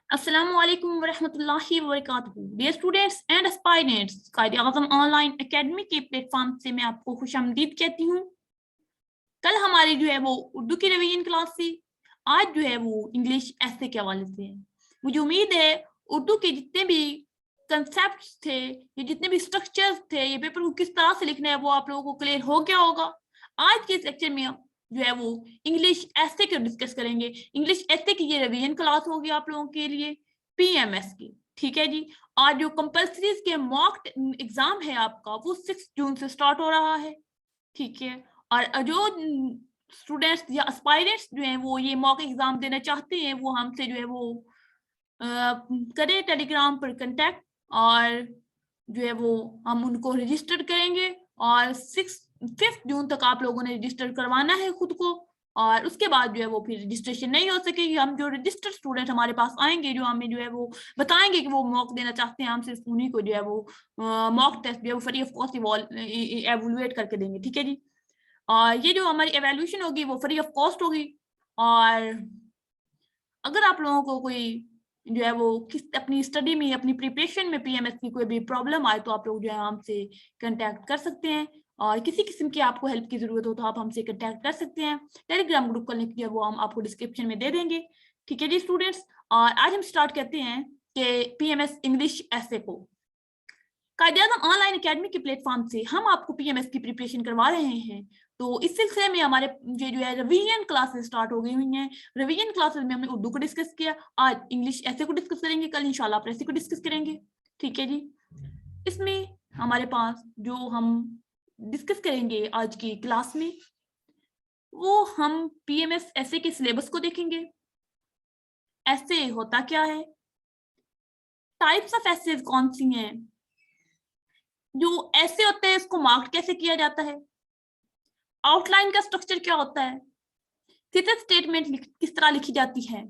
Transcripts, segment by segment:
अस्सलामु अलैकुम वरहमतुल्लाहि वबरकातुहू। डियर स्टूडेंट्स एंड एस्पायरेंट्स, कायदे आज़म ऑनलाइन एकेडमी के प्लेटफॉर्म से मैं आपको खुशामदीद कहती हूँ। कल हमारी जो है वो उर्दू की रिवीजन क्लास थी, आज जो है वो इंग्लिश ऐसे के हवाले से है। मुझे उम्मीद है उर्दू के जितने भी कंसेप्ट्स थे, ये जितने भी स्ट्रक्चर्स थे, ये पेपर को किस तरह से लिखना है वो आप लोगों को क्लियर हो गया होगा। आज के इस लेक्चर में जो है वो इंग्लिश ऐसे के डिस्कस करेंगे। इंग्लिश ऐसे की ये रिवीजन क्लास होगी आप लोगों के लिए पीएमएस की, ठीक है जी। और जो कंपल्सरी के मॉक एग्जाम है आपका वो 6 जून से स्टार्ट हो रहा है, ठीक है। और जो स्टूडेंट्स या एस्पायरेंट्स जो हैं वो ये मॉक एग्जाम देना चाहते हैं वो हमसे जो है वो करें टेलीग्राम पर कांटेक्ट, और जो है वो हम उनको रजिस्टर करेंगे। और 5 जून तक आप लोगों ने रजिस्टर करवाना है खुद को, और उसके बाद जो है वो फिर रजिस्ट्रेशन नहीं हो सकेगी। हम जो रजिस्टर्ड स्टूडेंट हमारे पास आएंगे जो हमें जो है वो बताएंगे कि वो मॉक देना चाहते हैं, हम सिर्फ उन्हीं को जो है वो मॉक टेस्ट जो है वो फ्री ऑफ कॉस्ट एवोल्यूएट करके देंगे, ठीक है जी। और ये जो हमारी एवेल्यूशन होगी वो फ्री ऑफ कॉस्ट होगी। और अगर आप लोगों को कोई जो है वो किस अपनी स्टडी में अपनी प्रिपरेशन में पीएमएस की कोई भी प्रॉब्लम आए तो आप लोग जो है हमसे कांटेक्ट कर सकते हैं। और किसी किस्म की आपको हेल्प की जरूरत हो तो आप हमसे कांटेक्ट कर सकते हैं। टेलीग्राम ग्रुप का लिंक जो है वो हम आपको डिस्क्रिप्शन में दे देंगे, ठीक है जी स्टूडेंट्स। और आज हम स्टार्ट करते हैं कि पीएमएस इंग्लिश ऐसे को। कायदे-ए-आज़म ऑनलाइन एकेडमी के प्लेटफॉर्म से हम आपको पीएमएस की प्रिपरेशन करवा रहे हैं। तो इस सिलसिले में हमारे जो है रिवीजन क्लासेस स्टार्ट हो गई हुई हैं। रिवीजन क्लासेस में हमने उर्दू को डिस्कस किया, आज इंग्लिश ऐसे को डिस्कस करेंगे, कल इंशाल्लाह आप ऐसे को डिस्कस करेंगे, ठीक है जी। इसमें हमारे पास जो हम डिस्कस करेंगे आज की क्लास में वो हम पीएमएस ऐसे के सिलेबस को देखेंगे। ऐसे होता क्या है, टाइप्स ऑफ ऐसे कौन सी हैं, जो ऐसे होते हैं इसको मार्क कैसे किया जाता है, आउटलाइन का स्ट्रक्चर क्या होता है, थीसिस स्टेटमेंट किस तरह लिखी जाती है,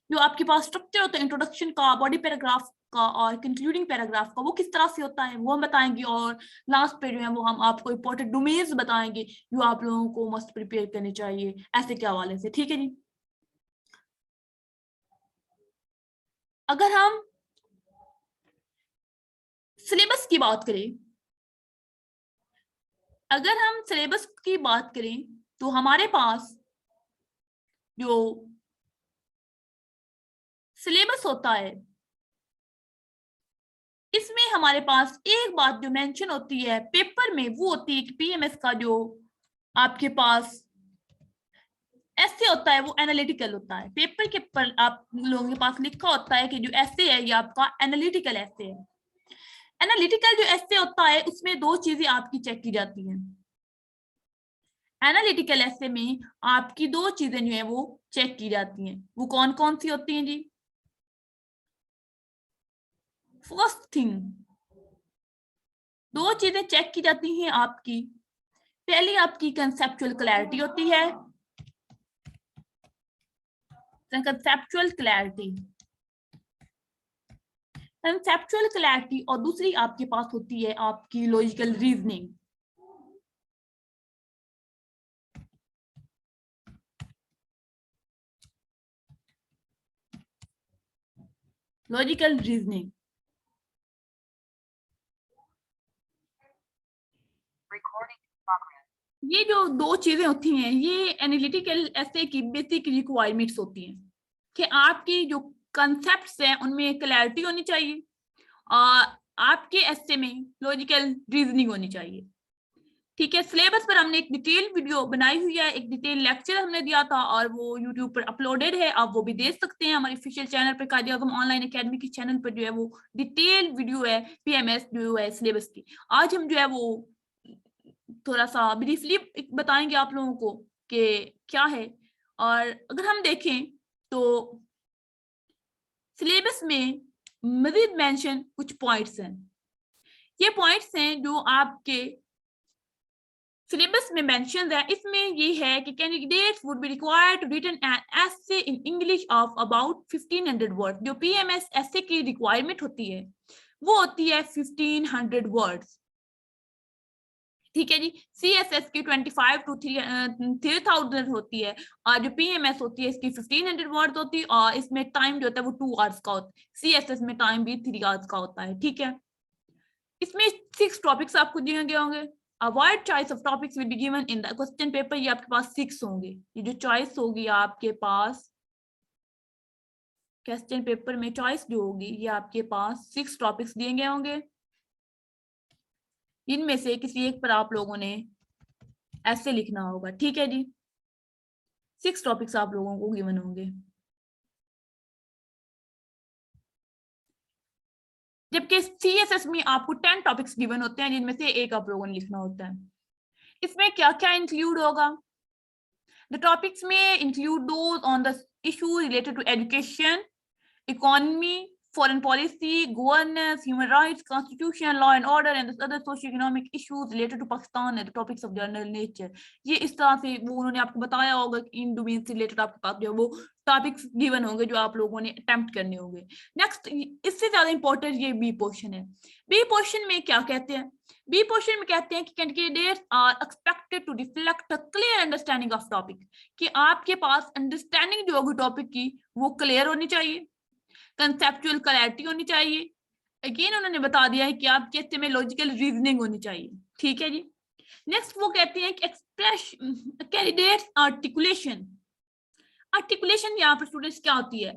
जो आपके पास स्ट्रक्चर होता है इंट्रोडक्शन का, बॉडी पैराग्राफ का और कंक्लूडिंग पैराग्राफ का वो किस तरह से होता है वो हम बताएंगे। और लास्ट पे जो है वो हम आपको इंपॉर्टेंट डोमेन्स बताएंगे जो आप लोगों को मस्ट प्रिपेयर करने चाहिए ऐसे के हवाले से, ठीक है जी। अगर हम सिलेबस की बात करें, अगर हम सिलेबस की बात करें तो हमारे पास जो सिलेबस होता है इसमें हमारे पास एक बात जो मेंशन होती है पेपर में वो होती है कि पीएमएस का जो आपके पास ऐसे होता है वो एनालिटिकल होता है। पेपर के पर आप लोगों के पास लिखा होता है कि जो ऐसे है ये आपका एनालिटिकल ऐसे है। एनालिटिकल जो ऐसे होता है उसमें 2 चीजें आपकी चेक की जाती हैं। एनालिटिकल ऐसे में आपकी 2 चीजें जो है वो चेक की जाती हैं। वो कौन कौन सी होती हैं जी? फर्स्ट थिंग 2 चीजें चेक की जाती हैं आपकी। पहली आपकी कंसेप्चुअल क्लैरिटी होती है, कंसेप्चुअल क्लैरिटी, कंसेप्चुअल क्लैरिटी। और दूसरी आपके पास होती है आपकी लॉजिकल रीजनिंग। लॉजिकल रीजनिंग ये जो 2 चीजें होती हैं ये एनालिटिकल ऐसे की बेसिक रिक्वायरमेंट्स होती हैं कि आपकी जो कंसेप्ट्स हैं उनमें क्लैरिटी होनी चाहिए और आपके ऐसे में लॉजिकल रीजनिंग होनी चाहिए, ठीक है। सिलेबस पर हमने एक डिटेल वीडियो बनाई हुई है, एक डिटेल लेक्चर हमने दिया था और वो यूट्यूब पर अपलोडेड है, आप वो भी देख सकते हैं हमारे ऑफिशियल चैनल पर, कायदे-ए-आज़म ऑनलाइन एकेडमी के चैनल पर जो है वो डिटेल वीडियो है पीएमएस जो है सिलेबस की। आज हम जो है वो थोड़ा सा ब्रीफली बताएंगे आप लोगों को कि क्या है। और अगर हम देखें तो सिलेबस में मजीद मेंशन कुछ पॉइंट्स हैं। ये पॉइंट्स हैं जो आपके सिलेबस में मेंशन है। इसमें ये है कि candidates would be required to written an essay in English of about 1500 word. जो पीएमएस एसे की रिक्वायरमेंट होती है वो होती है 1500 वर्ड्स। ठीक है जी। CSS की 25 to 3000 होती है, और जो PMS होती है इसकी 1500 वर्ड होती है, और इसमें टाइम जो होता है वो 2 आवर्स का होता है। CSS में टाइम भी 3 आवर्स का होता है। ठीक है, इसमें 6 टॉपिक्स आपको दिए गए होंगे। Avoid choice of topics will be given in the question paper. ये आपके पास 6 होंगे। ये जो चॉइस होगी आपके पास क्वेश्चन पेपर में, चॉइस जो होगी ये आपके पास 6 टॉपिक्स दिए गए होंगे। इनमें से किसी एक पर आप लोगों ने ऐसे लिखना होगा। ठीक है जी, 6 टॉपिक्स आप लोगों को गिवन होंगे, जबकि CSS में आपको 10 टॉपिक्स गिवन होते हैं, जिनमें से एक आप लोगों ने लिखना होता है। इसमें क्या क्या इंक्लूड होगा? द टॉपिक्स में include those on the issue related to education, economy, foreign policy, governance, human rights, constitution, law and order, and the other socio-economic issues related to Pakistan and the topics of general nature. ये इस तरह से वो उन्होंने आपको बताया होगा कि इन डोमेन से रिलेटेड आपके पास जो वो टॉपिक्स गिवन होंगे जो आप लोगों ने अटेम्प्ट करने होंगे। नेक्स्ट, इससे ज्यादा इंपॉर्टेंट ये बी पोर्शन है। बी पोर्शन में क्या कहते हैं? बी पोर्शन में कहते हैं कि candidates are expected to reflect a clear understanding of topic, कि आपके पास अंडरस्टैंडिंग जो होगी टॉपिक की वो क्लियर होनी चाहिए, कंसेप्चुअल क्लैरिटी होनी चाहिए। अगेन उन्होंने बता दिया है कि आपके इसमें लॉजिकल रीजनिंग होनी चाहिए। ठीक है जी। नेक्स्ट वो कहते हैं कि एक्सप्रेस कैंडिडेट्स आर्टिकुलेशन। आर्टिकुलेशन यहाँ पर स्टूडेंट्स क्या होती है?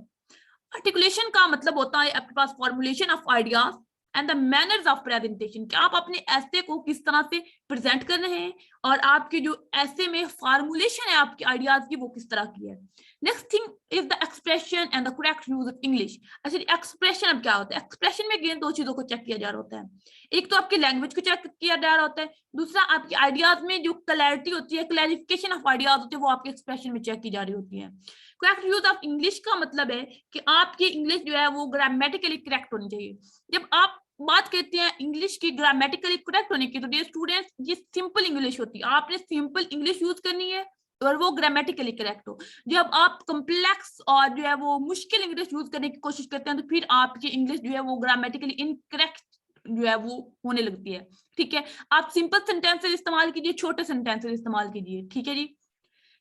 आर्टिकुलेशन का मतलब होता है आपके पास formulation of ideas and the manners of presentation, कि आप अपने ऐसे को किस तरह से प्रेजेंट कर रहे हैं, और आपके जो ऐसे में फॉर्मुलेशन है आपके आइडियाज की वो किस तरह की है। Next thing is the expression and the correct use of English. अच्छा, एक्सप्रेशन अब क्या होता है? एक्सप्रेशन में अगेन 2 चीजों को चेक किया जा रहा होता है। एक तो आपकी लैंग्वेज को चेक किया जा रहा होता है, दूसरा आपके आइडियाज में जो क्लैरिटी होती है, क्लैरिफिकेशन ऑफ आइडियाज होती है, वो आपके एक्सप्रेशन में चेक की जा रही होती है। करेक्ट यूज ऑफ इंग्लिश का मतलब है कि आपकी इंग्लिश जो है वो ग्रामेटिकली करेक्ट होनी चाहिए। जब आप बात करते हैं इंग्लिश की ग्रामेटिकली करेक्ट होने की, तो डियर स्टूडेंट्स ये सिंपल इंग्लिश होती है, आपने सिंपल इंग्लिश यूज करनी है और वो ग्रामेटिकली करेक्ट हो। जब आप कॉम्प्लेक्स और जो है वो मुश्किल इंग्लिश यूज करने की कोशिश करते हैं, तो फिर आपकी इंग्लिश जो है वो ग्रामेटिकली इनकरेक्ट जो है वो होने लगती है। ठीक है, आप सिंपल सेंटेंसेस इस्तेमाल कीजिए, छोटे सेंटेंसेस इस्तेमाल कीजिए। ठीक है जी।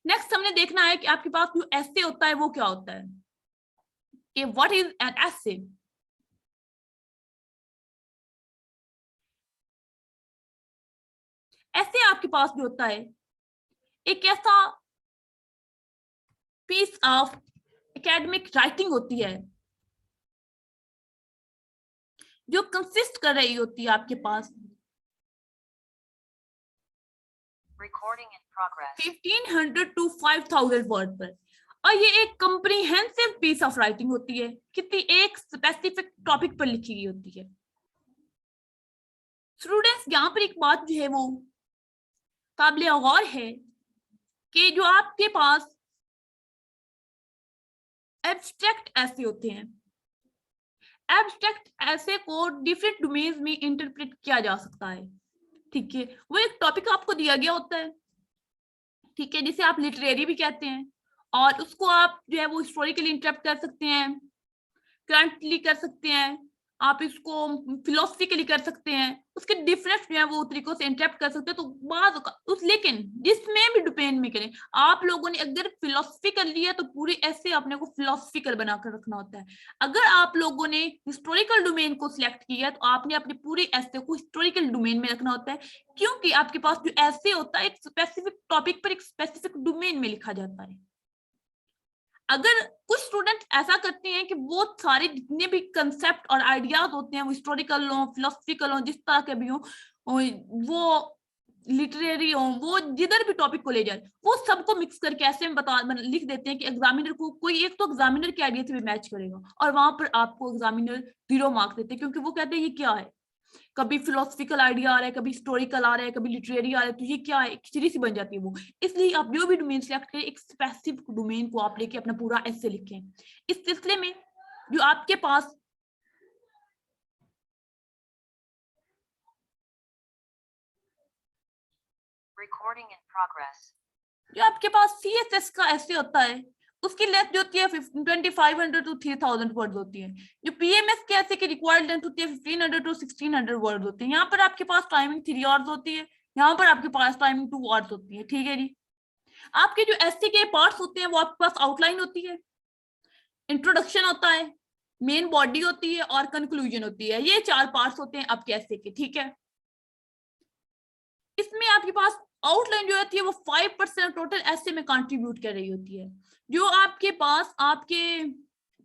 नेक्स्ट हमने देखना है कि आपके पास जो एसे होता है वो क्या होता है, कि व्हाट इज एन एसे। ऐसे आपके पास जो होता है एक ऐसा पीस ऑफ एकेडमिक राइटिंग होती है जो कंसिस्ट कर रही होती है आपके पास 1500 to 5000 वर्ड पर, और ये एक कंप्रीहेंसिव पीस ऑफ राइटिंग होती है, कितनी एक स्पेसिफिक टॉपिक पर लिखी गई होती है। स्टूडेंट्स यहाँ पर एक बात जो है वो काबिल गौर है कि जो आपके पास एब्स्ट्रैक्ट ऐसे होते हैं, एब्स्ट्रैक्ट ऐसे को डिफरेंट डोमेन्स में इंटरप्रेट किया जा सकता है। ठीक है, वो एक टॉपिक आपको दिया गया होता है, ठीक है, जिसे आप लिटरेरी भी कहते हैं, और उसको आप जो है वो हिस्टोरिकली इंटरप्ट कर सकते हैं, करंटली कर सकते हैं, आप इसको फिलोसफिकली कर सकते हैं, उसके डिफरेंट जो है वो तरीकों से इंटरप्ट कर सकते हैं। तो बाद उस लेकिन जिसमें भी डिपेंड में करें, आप लोगों ने अगर फिलोसफी कर लिया तो पूरी ऐसे अपने को फिलोसफिकल बनाकर रखना होता है। अगर आप लोगों ने हिस्टोरिकल डोमेन को सिलेक्ट किया तो आपने अपनी पूरी ऐसे को हिस्टोरिकल डोमेन में रखना होता है, क्योंकि आपके पास जो ऐसे होता है एक स्पेसिफिक टॉपिक पर एक स्पेसिफिक डोमेन में लिखा जाता है। अगर कुछ स्टूडेंट ऐसा करते हैं कि वो सारे जितने भी कंसेप्ट और आइडियाज होते हैं वो हिस्टोरिकल हो, फिलोसफिकल हो, जिस तरह के भी हो, वो लिटरेरी हो, वो जिधर भी टॉपिक को ले जाए वो सबको मिक्स करके ऐसे में लिख देते हैं कि एग्जामिनर को कोई एक तो एग्जामिनर के आइडिया से भी मैच करेगा, और वहां पर आपको एग्जामिनर 0 मार्क देते हैं, क्योंकि वो कहते हैं ये क्या है, कभी फिलोसफिकल आइडिया आ रहा है, कभी हिस्टोरिकल आ रहा है, कभी लिटरेरी आ रहा है, तो ये क्या है, खिचड़ी सी बन जाती है वो। इसलिए आप जो भी डोमेन सिलेक्ट करें एक स्पेसिफिक डोमेन को आप लेके अपना पूरा ऐसे लिखें। इस सिलसिले में जो आपके पास जो आपके पास CSS का ऐसे होता है उसकी लेंथ जो होती है 2500 to 3000 वर्ड होती है। जो PMS के ऐसे की रिक्वायर्ड लेंथ होती है 1500 to 1600 वर्ड होती है। यहाँ पर आपके पास टाइमिंग 3 आवर्स होती है, यहाँ पर आपके पास टाइमिंग 2 आवर्स होती है, ठीक है जी। आपके जो एसए के पार्ट्स होते हैं वो आपके पास आउटलाइन होती है, इंट्रोडक्शन होता है, मेन बॉडी होती है और कंक्लूजन होती है। ये 4 पार्ट्स होते हैं आपके एसए के, ठीक है। इसमें आपके पास आउटलाइन जो होती है वो 5% टोटल एसए में कंट्रीब्यूट कर रही होती है। जो आपके पास आपके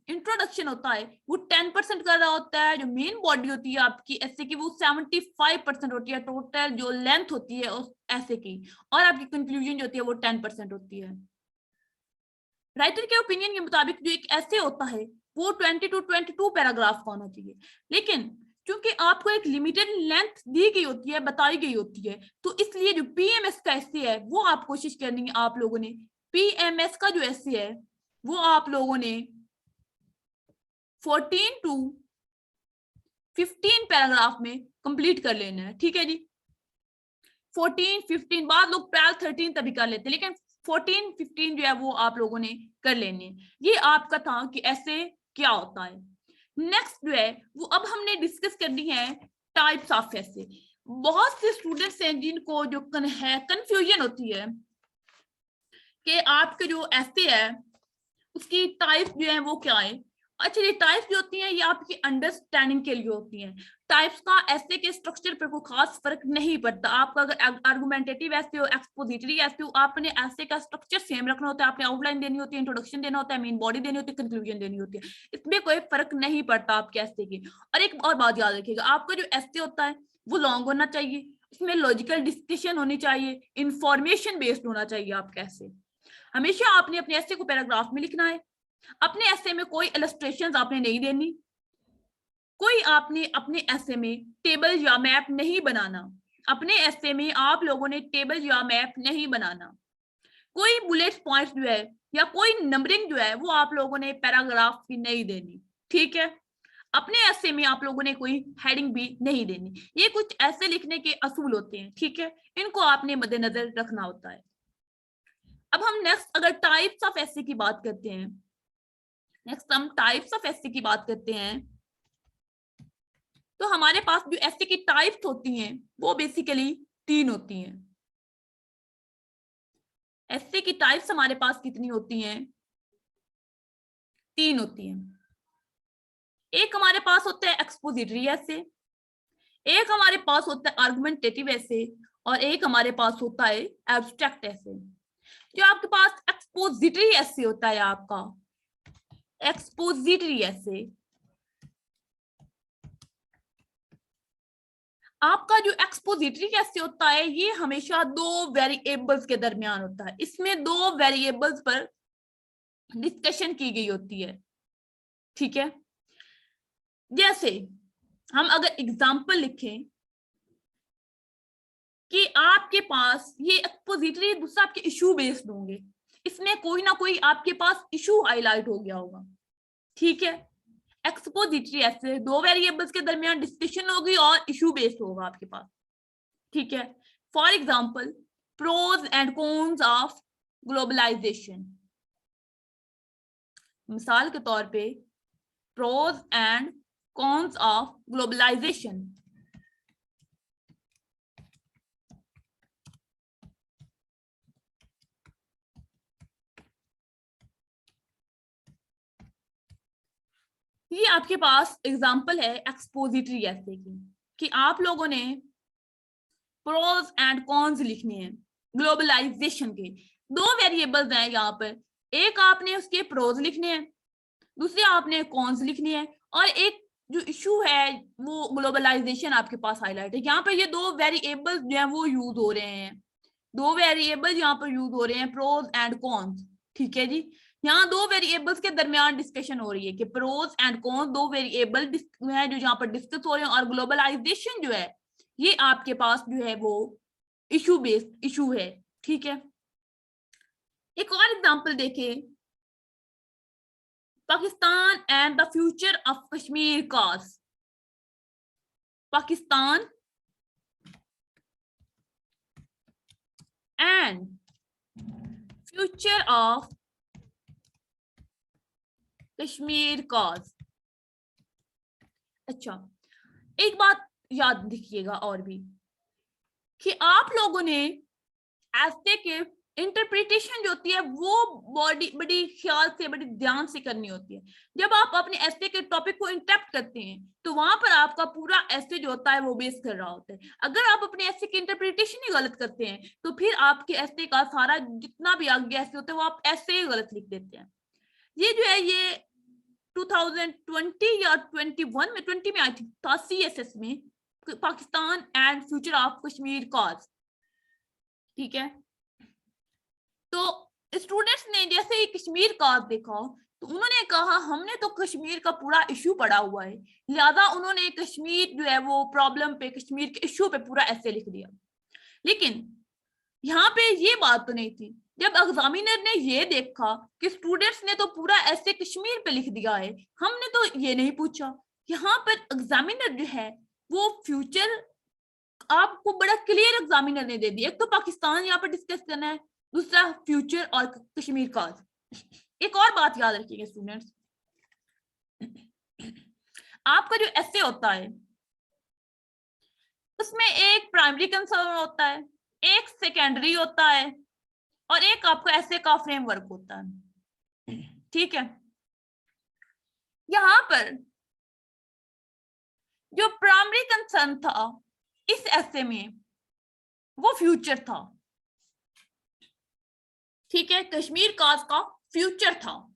इंट्रोडक्शन होता है वो 10% कर रहा होता है। जो मेन बॉडी होती है आपकी एसए की वो 75% होती है टोटल जो लेंथ होती है उस एसए की, और आपकी कंक्लूजन जो होती है वो 10% होती है। राइटर के ओपिनियन के मुताबिक जो एक एसे होता है वो 20 to 22 पैराग्राफ का होना चाहिए, लेकिन क्योंकि आपको एक लिमिटेड लेंथ दी गई होती है, बताई गई होती है, तो इसलिए जो पीएमएस का एसे है वो आप कोशिश करनी है आप लोगों ने, पीएमएस का जो एसे है वो आप लोगों ने 14 to 15 पैराग्राफ में कंप्लीट कर लेना है, ठीक है जी। 14, 15, बाद लोग 12, 13 तभी कर लेते हैं, लेकिन 14, 15 जो है वो आप लोगों ने कर लेने। ये आपका था कि ऐसे क्या होता है। नेक्स्ट जो है वो अब हमने डिस्कस करनी है टाइप्स ऑफ ऐसे। बहुत से स्टूडेंट्स हैं जिनको जो कंफ्यूजन होती है कि आपके जो ऐसे है उसकी टाइप जो है वो क्या है। अच्छा, ये टाइप्स जो होती हैं ये आपकी अंडरस्टैंडिंग के लिए होती हैं। टाइप्स का ऐसे के स्ट्रक्चर पर कोई खास फर्क नहीं पड़ता। आपका अगर आर्गुमेंटेटिव ऐसे हो, एक्सपोजिटरी ऐसे हो, आपने ऐसे का स्ट्रक्चर सेम रखना होता है। आपने आउटलाइन देनी होती है, इंट्रोडक्शन देना होता है, मेन बॉडी देनी होती है, कंक्लूजन देनी होती है। इसमें कोई फर्क नहीं पड़ता आपके ऐसे की। और एक और बात याद रखिएगा, आपका जो ऐसे होता है वो लॉन्ग होना चाहिए, उसमें लॉजिकल डिस्कशन होनी चाहिए, इंफॉर्मेशन बेस्ड होना चाहिए आपका ऐसे। हमेशा आपने अपने ऐसे को पैराग्राफ में लिखना है। अपने ऐसे में कोई इलस्ट्रेशंस आपने नहीं देनी, कोई आपने अपने ऐसे में टेबल या मैप नहीं बनाना। अपने ऐसे में आप लोगों ने टेबल या मैप नहीं बनाना। कोई बुलेट पॉइंट्स जो है या कोई नंबरिंग जो है वो आप लोगों ने पैराग्राफ की नहीं देनी, ठीक है। अपने ऐसे में आप लोगों ने कोई हेडिंग भी नहीं देनी। ये कुछ ऐसे लिखने के असूल होते हैं, ठीक है, इनको आपने मद्देनजर रखना होता है। अब हम नेक्स्ट अगर टाइप्स ऑफ ऐसे की बात करते हैं, नेक्स्ट हम टाइप्स ऑफ ऐसे की बात करते हैं, तो हमारे पास जो ऐसे की टाइप्स होती हैं वो बेसिकली 3 होती हैं। ऐसे की टाइप्स हमारे पास कितनी होती हैं? 3 होती हैं। एक हमारे पास होता है एक्सपोजिटरी ऐसे, एक हमारे पास होता है आर्गुमेंटेटिव ऐसे, और एक हमारे पास होता है एब्स्ट्रैक्ट ऐसे। जो आपके पास एक्सपोजिटरी ऐसे होता है, आपका एक्सपोजिटरी ऐसे, आपका जो एक्सपोजिटरी कैसे होता है ये हमेशा 2 वेरिएबल्स के दरमियान होता है। इसमें 2 वेरिएबल्स पर डिस्कशन की गई होती है, ठीक है। जैसे हम अगर एग्जांपल लिखें कि आपके पास ये एक्सपोजिटरी, दूसरा आपके इशू बेस्ड होंगे, इसमें कोई ना कोई आपके पास इशू हाईलाइट हो गया होगा, ठीक है। एक्सपोजिटरी ऐसे 2 वेरिएबल्स के दरमियान डिस्कशन होगी और इशू बेस्ड होगा आपके पास, ठीक है। For example pros and cons of globalisation, मिसाल के तौर पे pros and cons of globalisation. ये आपके पास एग्जाम्पल है एक्सपोजिटरी ऐसे की कि आप लोगों ने प्रोज एंड कॉन्स लिखने हैं ग्लोबलाइजेशन के। 2 वेरिएबल्स हैं यहाँ पर, एक आपने उसके प्रोज लिखने हैं, दूसरे आपने कॉन्स लिखने हैं, और एक जो इशू है वो ग्लोबलाइजेशन आपके पास हाईलाइट है। यहाँ पर ये 2 वेरिएबल्स जो है वो यूज हो रहे हैं, 2 वेरिएबल्स यहाँ पर यूज हो रहे हैं, प्रोज एंड कॉन्स, ठीक है जी। यहाँ 2 वेरिएबल्स के दरमियान डिस्कशन हो रही है कि प्रोज एंड कॉन्स 2 वेरिएबल है जो यहाँ पर डिस्कस हो रहे हैं, और ग्लोबलाइजेशन जो है ये आपके पास जो है वो इशू बेस्ड इशू है, ठीक है। एक और एग्जांपल देखें, Pakistan and the future of Kashmir cause. Pakistan and future of Kashmir cause. अच्छा, एक बात याद रखिएगा और भी, कि आप लोगों ने एस्टे के इंटरप्रिटेशन जो होती है वो बड़ी ख्याल से, बड़ी ध्यान से करनी होती है। जब आप अपने एस्टे के टॉपिक को इंटरप्ट करते हैं तो वहां पर आपका पूरा एस्टे जो होता है वो बेस कर रहा होता है। अगर आप अपने एस्टे की इंटरप्रिटेशन ही गलत करते हैं तो फिर आपके एस्टे का सारा जितना भी आगे एस्टे होते हैं वो आप ऐसे ही गलत लिख देते हैं। ये जो है ये 2020 या 21 में 20 में आई थी था CSS में, Pakistan and future of Kashmir cause. ठीक है, तो स्टूडेंट्स ने जैसे ही कश्मीर का देखा तो उन्होंने कहा हमने तो कश्मीर का पूरा इश्यू पढ़ा हुआ है, लिहाजा उन्होंने कश्मीर जो है वो प्रॉब्लम पे, कश्मीर के इश्यू पे पूरा ऐसे लिख दिया। लेकिन यहाँ पे ये बात तो नहीं थी। जब एग्जामिनर ने ये देखा कि स्टूडेंट्स ने तो पूरा ऐसे कश्मीर पे लिख दिया है, हमने तो ये नहीं पूछा। यहाँ पर एग्जामिनर जो है वो फ्यूचर आपको बड़ा क्लियर एग्जामिनर ने दे दिया। एक तो पाकिस्तान यहाँ पर डिस्कस करना है, दूसरा फ्यूचर और कश्मीर का। एक और बात याद रखिएगा स्टूडेंट्स, आपका जो एसे होता है उसमें एक प्राइमरी कंसर्न होता है, एक सेकेंडरी होता है और एक आपका एसे का फ्रेमवर्क होता है। ठीक है, यहां पर जो प्राइमरी कंसर्न था इस एसे में वो फ्यूचर था। ठीक है, कश्मीर काज का फ्यूचर था।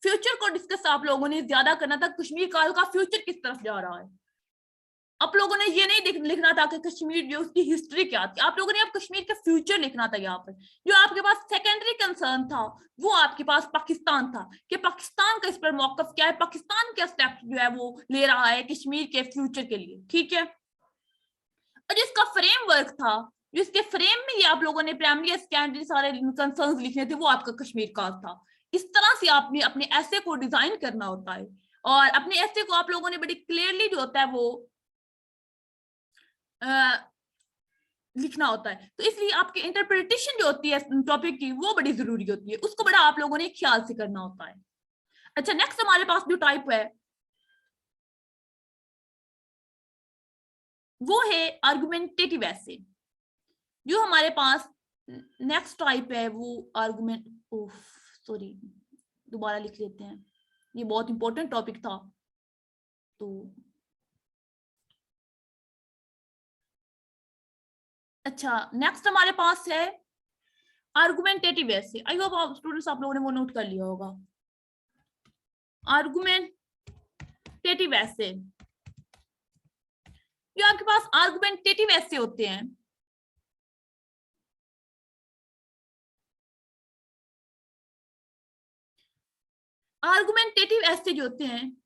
फ्यूचर को डिस्कस आप लोगों ने ज्यादा करना था, कश्मीर काज का फ्यूचर किस तरफ जा रहा है। आप लोगों ने ये नहीं लिखना था कि कश्मीर जो उसकी हिस्ट्री क्या थी, आप लोगों ने अब कश्मीर का फ्यूचर लिखना था। यहाँ पर जो आपके पास सेकेंडरी कंसर्न था वो आपके पास पाकिस्तान था, कि पाकिस्तान का इस पर मौकफ क्या है, पाकिस्तान क्या स्टेप जो है वो ले रहा है कश्मीर के फ्यूचर के लिए। ठीक है, और जिसका फ्रेमवर्क था, जिसके फ्रेम में ये आप लोगों ने प्राइमरी सेकेंडरी सारे कंसर्न्स लिखने थे, वो आपका कश्मीर का था। इस तरह से आपने अपने ऐसे को डिजाइन करना होता है और अपने ऐसे को आप लोगों ने बड़ी क्लियरली जो होता है वो लिखना होता है। तो इसलिए आपकी इंटरप्रिटेशन जो होती है टॉपिक की वो बड़ी जरूरी होती है, उसको बड़ा आप लोगों ने ख्याल से करना होता है। अच्छा, नेक्स्ट हमारे पास जो टाइप है वो है आर्गुमेंटेटिव ऐसे। जो हमारे पास नेक्स्ट टाइप है वो आर्गुमेंट, सॉरी दोबारा लिख लेते हैं, ये बहुत इंपॉर्टेंट टॉपिक था। तो अच्छा, नेक्स्ट हमारे पास है आर्गुमेंटेटिव ऐसे। आई होप आप स्टूडेंट्स आप लोगों ने वो नोट कर लिया होगा। आर्गुमेंटेटिव ऐसे, जो आपके पास आर्गुमेंटेटिव ऐसे होते हैं आर्गुमेंटेटिव ऐसे जो होते हैं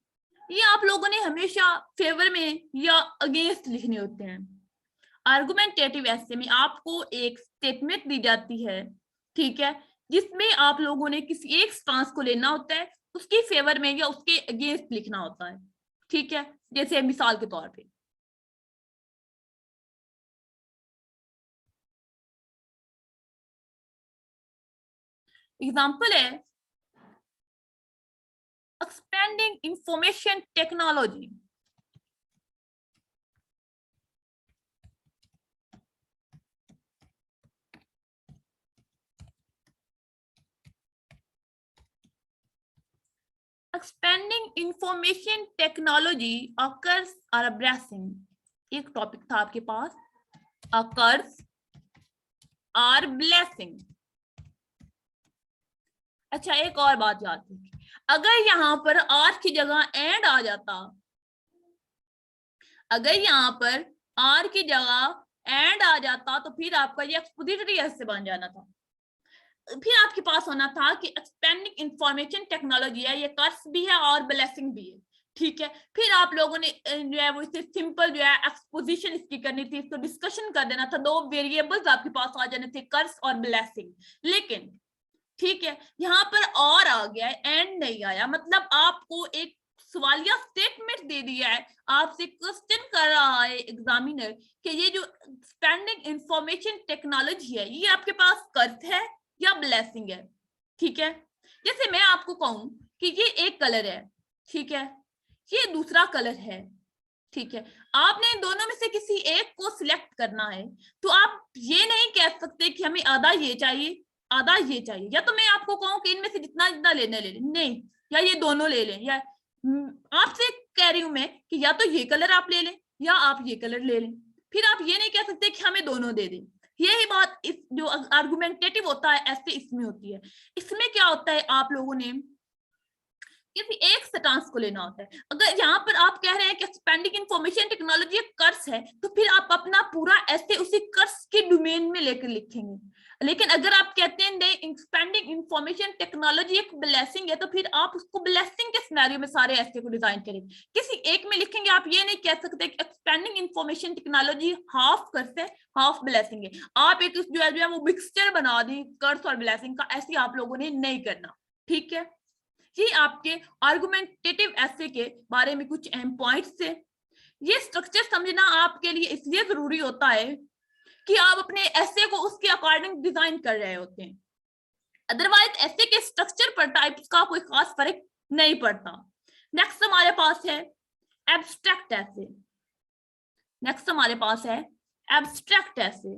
ये आप लोगों ने हमेशा फेवर में या अगेंस्ट लिखने होते हैं। आर्गुमेंटेटिव ऐसे में आपको एक स्टेटमेंट दी जाती है, ठीक है, जिसमें आप लोगों ने किसी एक स्टांस को लेना होता है, उसके फेवर में या उसके अगेंस्ट लिखना होता है। ठीक है, जैसे मिसाल के तौर पे एग्जांपल है expanding information technology. Expanding information technology occurs और ब्लेसिंग, एक टॉपिक था आपके पास, अकर्स और ब्लेसिंग। अच्छा, एक और बात याद रखिए, अगर यहाँ पर आर की जगह एंड आ जाता, अगर यहाँ पर आर की जगह एंड आ जाता तो फिर आपका ये एक्सपोजिटरी ऐसे बन जाना था। फिर आपके पास होना था कि एक्सपेंडिंग इंफॉर्मेशन टेक्नोलॉजी है, ये कर्स भी है और ब्लेसिंग भी है। ठीक है, फिर आप लोगों ने जो है वो इसे सिंपल जो है एक्सपोजिशन इसकी करनी थी, इसको डिस्कशन कर देना था, दो वेरिएबल्स आपके पास आ जाने थे, कर्स और ब्लेसिंग। लेकिन ठीक है, यहाँ पर और आ गया है, एंड नहीं आया, मतलब आपको एक सवालिया स्टेटमेंट दे दिया है, आपसे क्वेश्चन कर रहा है एग्जामिनर कि ये जो एक्सपेंडिंग इंफॉर्मेशन टेक्नोलॉजी है ये आपके पास कर्स है या ब्लेसिंग है। ठीक है, जैसे मैं आपको कहूं कि ये एक कलर है, ठीक है, ये दूसरा कलर है, ठीक है, आपने इन दोनों में से किसी एक को सिलेक्ट करना है, तो आप ये नहीं कह सकते कि हमें आधा ये चाहिए आधा ये चाहिए, या तो मैं आपको कहूँ कि इनमें से जितना जितना लेने ले लें, नहीं, या ये दोनों ले लें, या आपसे कह रही हूं मैं कि या तो ये कलर आप ले लें या आप ये कलर ले लें, फिर आप ये नहीं कह सकते कि हमें दोनों दे दें। यही बात इस जो आर्गुमेंटेटिव होता है ऐसे इसमें होती है। इसमें क्या होता है, आप लोगों ने किसी एक सेंटेंस को लेना होता है। अगर यहाँ पर आप कह रहे हैं कि एक्सपेंडिंग इंफॉर्मेशन टेक्नोलॉजी एक कर्स है, तो फिर आप अपना पूरा ऐसे उसी कर्स के डोमेन में लेकर लिखेंगे। लेकिन अगर आप कहते हैं नहीं, एक्सपेंडिंग इंफॉर्मेशन टेक्नोलॉजी एक ब्लेसिंग है, तो फिर आप उसको ब्लेसिंग के सिनेरियो में सारे ऐसे को डिजाइन करेंगे। किसी एक में लिखेंगे, आप ये नहीं कह सकते कि एक्सपेंडिंग इंफॉर्मेशन टेक्नोलॉजी हाफ कर्स है हाफ ब्लेसिंग है। आप एक जो है वो मिक्सचर बना दी कर्स और ब्लेसिंग का, ऐसे आप लोगों ने नहीं करना। ठीक है, ये आपके आर्गुमेंटेटिव एसे के बारे में कुछ अहम पॉइंट्स थे। ये स्ट्रक्चर समझना आपके लिए इसलिए जरूरी होता है कि आप अपने एसे को उसके अकॉर्डिंग डिजाइन कर रहे होते हैं, अदरवाइज एसे के स्ट्रक्चर पर टाइप्स का कोई खास फर्क नहीं पड़ता। नेक्स्ट हमारे पास है एब्स्ट्रैक्ट एसे। नेक्स्ट हमारे पास है एब्स्ट्रैक्ट एसे।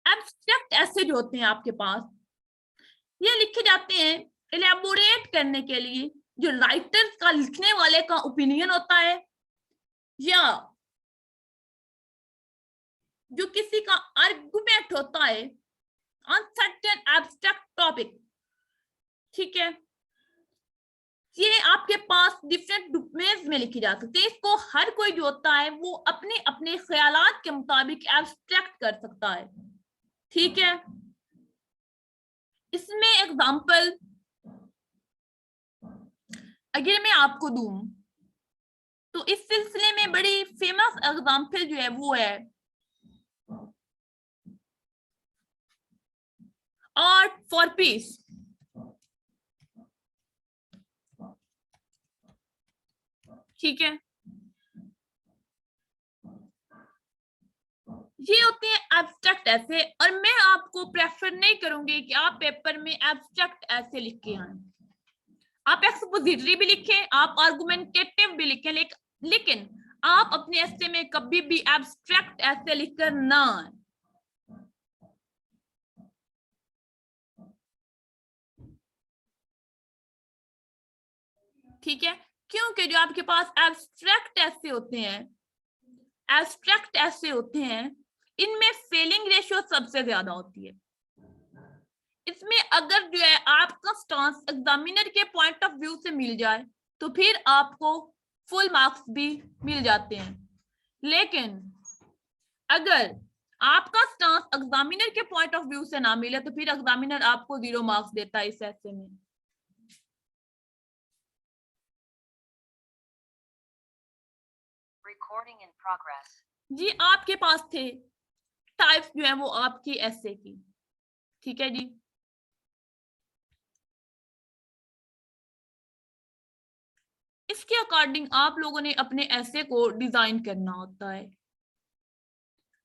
एब्स्ट्रैक्ट एसे जो होते हैं आपके पास, ये लिखे जाते हैं इलेबोरेट करने के लिए जो राइटर का, लिखने वाले का ओपिनियन होता है, या जो किसी का आर्गुमेंट होता है ऑन सर्टेन एब्स्ट्रैक्ट टॉपिक। ठीक है, ये आपके पास डिफरेंट डोमेन्स में लिखी जा सकती है। इसको हर कोई जो होता है वो अपने अपने ख्यालात के मुताबिक एब्स्ट्रैक्ट कर सकता है। ठीक है, इसमें एग्जांपल अगर मैं आपको दूं तो इस सिलसिले में बड़ी फेमस एग्जांपल जो है वो है आर्ट फॉर पीस। ठीक है, ये होते हैं एब्स्ट्रैक्ट ऐसे, और मैं आपको प्रेफर नहीं करूंगी कि आप पेपर में एब्स्ट्रैक्ट ऐसे लिख के आए। आप एक्सपोजिटरी भी लिखें, आप आर्गुमेंटेटिव भी लिखें, लेकिन आप अपने ऐसे में कभी भी एब्स्ट्रैक्ट ऐसे लिखकर ना आए। ठीक है, क्योंकि जो आपके पास एब्स्ट्रैक्ट ऐसे होते हैं, इनमें फेलिंग रेशियो सबसे ज्यादा होती है। इसमें अगर जो है आपका स्टांस एग्जामिनर के पॉइंट ऑफ व्यू से मिल जाए तो फिर आपको फुल मार्क्स भी मिल जाते हैं, लेकिन अगर आपका स्टांस एग्जामिनर के पॉइंट ऑफ व्यू से ना मिले तो फिर एग्जामिनर आपको 0 मार्क्स देता है इस ऐसे में। Recording in progress. जी, आपके पास थे टाइप्स जो है वो आपकी ऐसे की। ठीक है जी, इसके अकॉर्डिंग आप लोगों ने अपने ऐसे को डिजाइन करना होता है।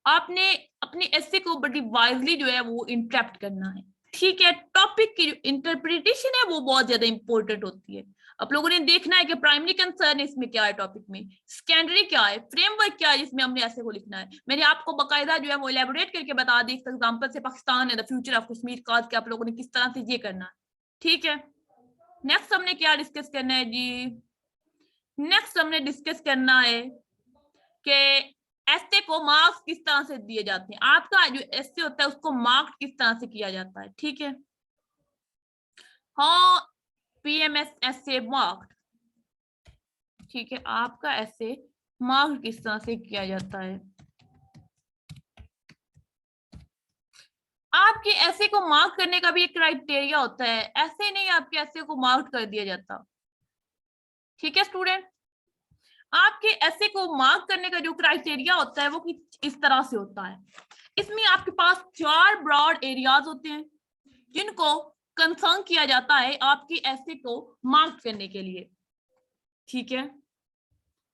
आपने अपने ऐसे को बड़ी वाइजली जो है वो इंटरप्ट करना है। ठीक है, टॉपिक की जो इंटरप्रिटेशन है वो बहुत ज्यादा इंपॉर्टेंट होती है। आप लोगों ने देखना है कि प्राइमरी कंसर्न इसमें क्या है, टॉपिक में सेकेंडरी क्या है, फ्रेमवर्क क्या है जिसमें हमने ऐसे को लिखना है। मैंने आपको बकायदा जो है वो इलेबोरेट करके बता दी, एग्जांपल से पाकिस्तान है द फ्यूचर ऑफ कश्मीर का, कि आप लोगों ने किस तरह से ये करना है। ठीक है, नेक्स्ट हमने क्या डिस्कस करना है जी, नेक्स्ट हमने डिस्कस करना है कि ऐसे को मार्क्स किस तरह से दिए जाते हैं। आपका जो ऐसे होता है उसको मार्क किस तरह से किया जाता है। ठीक है, हाँ, पीएमएस ऐसे मार्क। ठीक है, आपका ऐसे मार्क किस तरह से किया जाता है। आपके ऐसे को मार्क करने का भी एक क्राइटेरिया होता है, ऐसे नहीं आपके ऐसे को मार्क कर दिया जाता। ठीक है स्टूडेंट, आपके ऐसे को मार्क करने का जो क्राइटेरिया होता है वो इस तरह से होता है। इसमें आपके पास 4 ब्रॉड एरियाज होते हैं जिनको कंसर्न किया जाता है आपकी ऐसे को मार्क करने के लिए। ठीक है,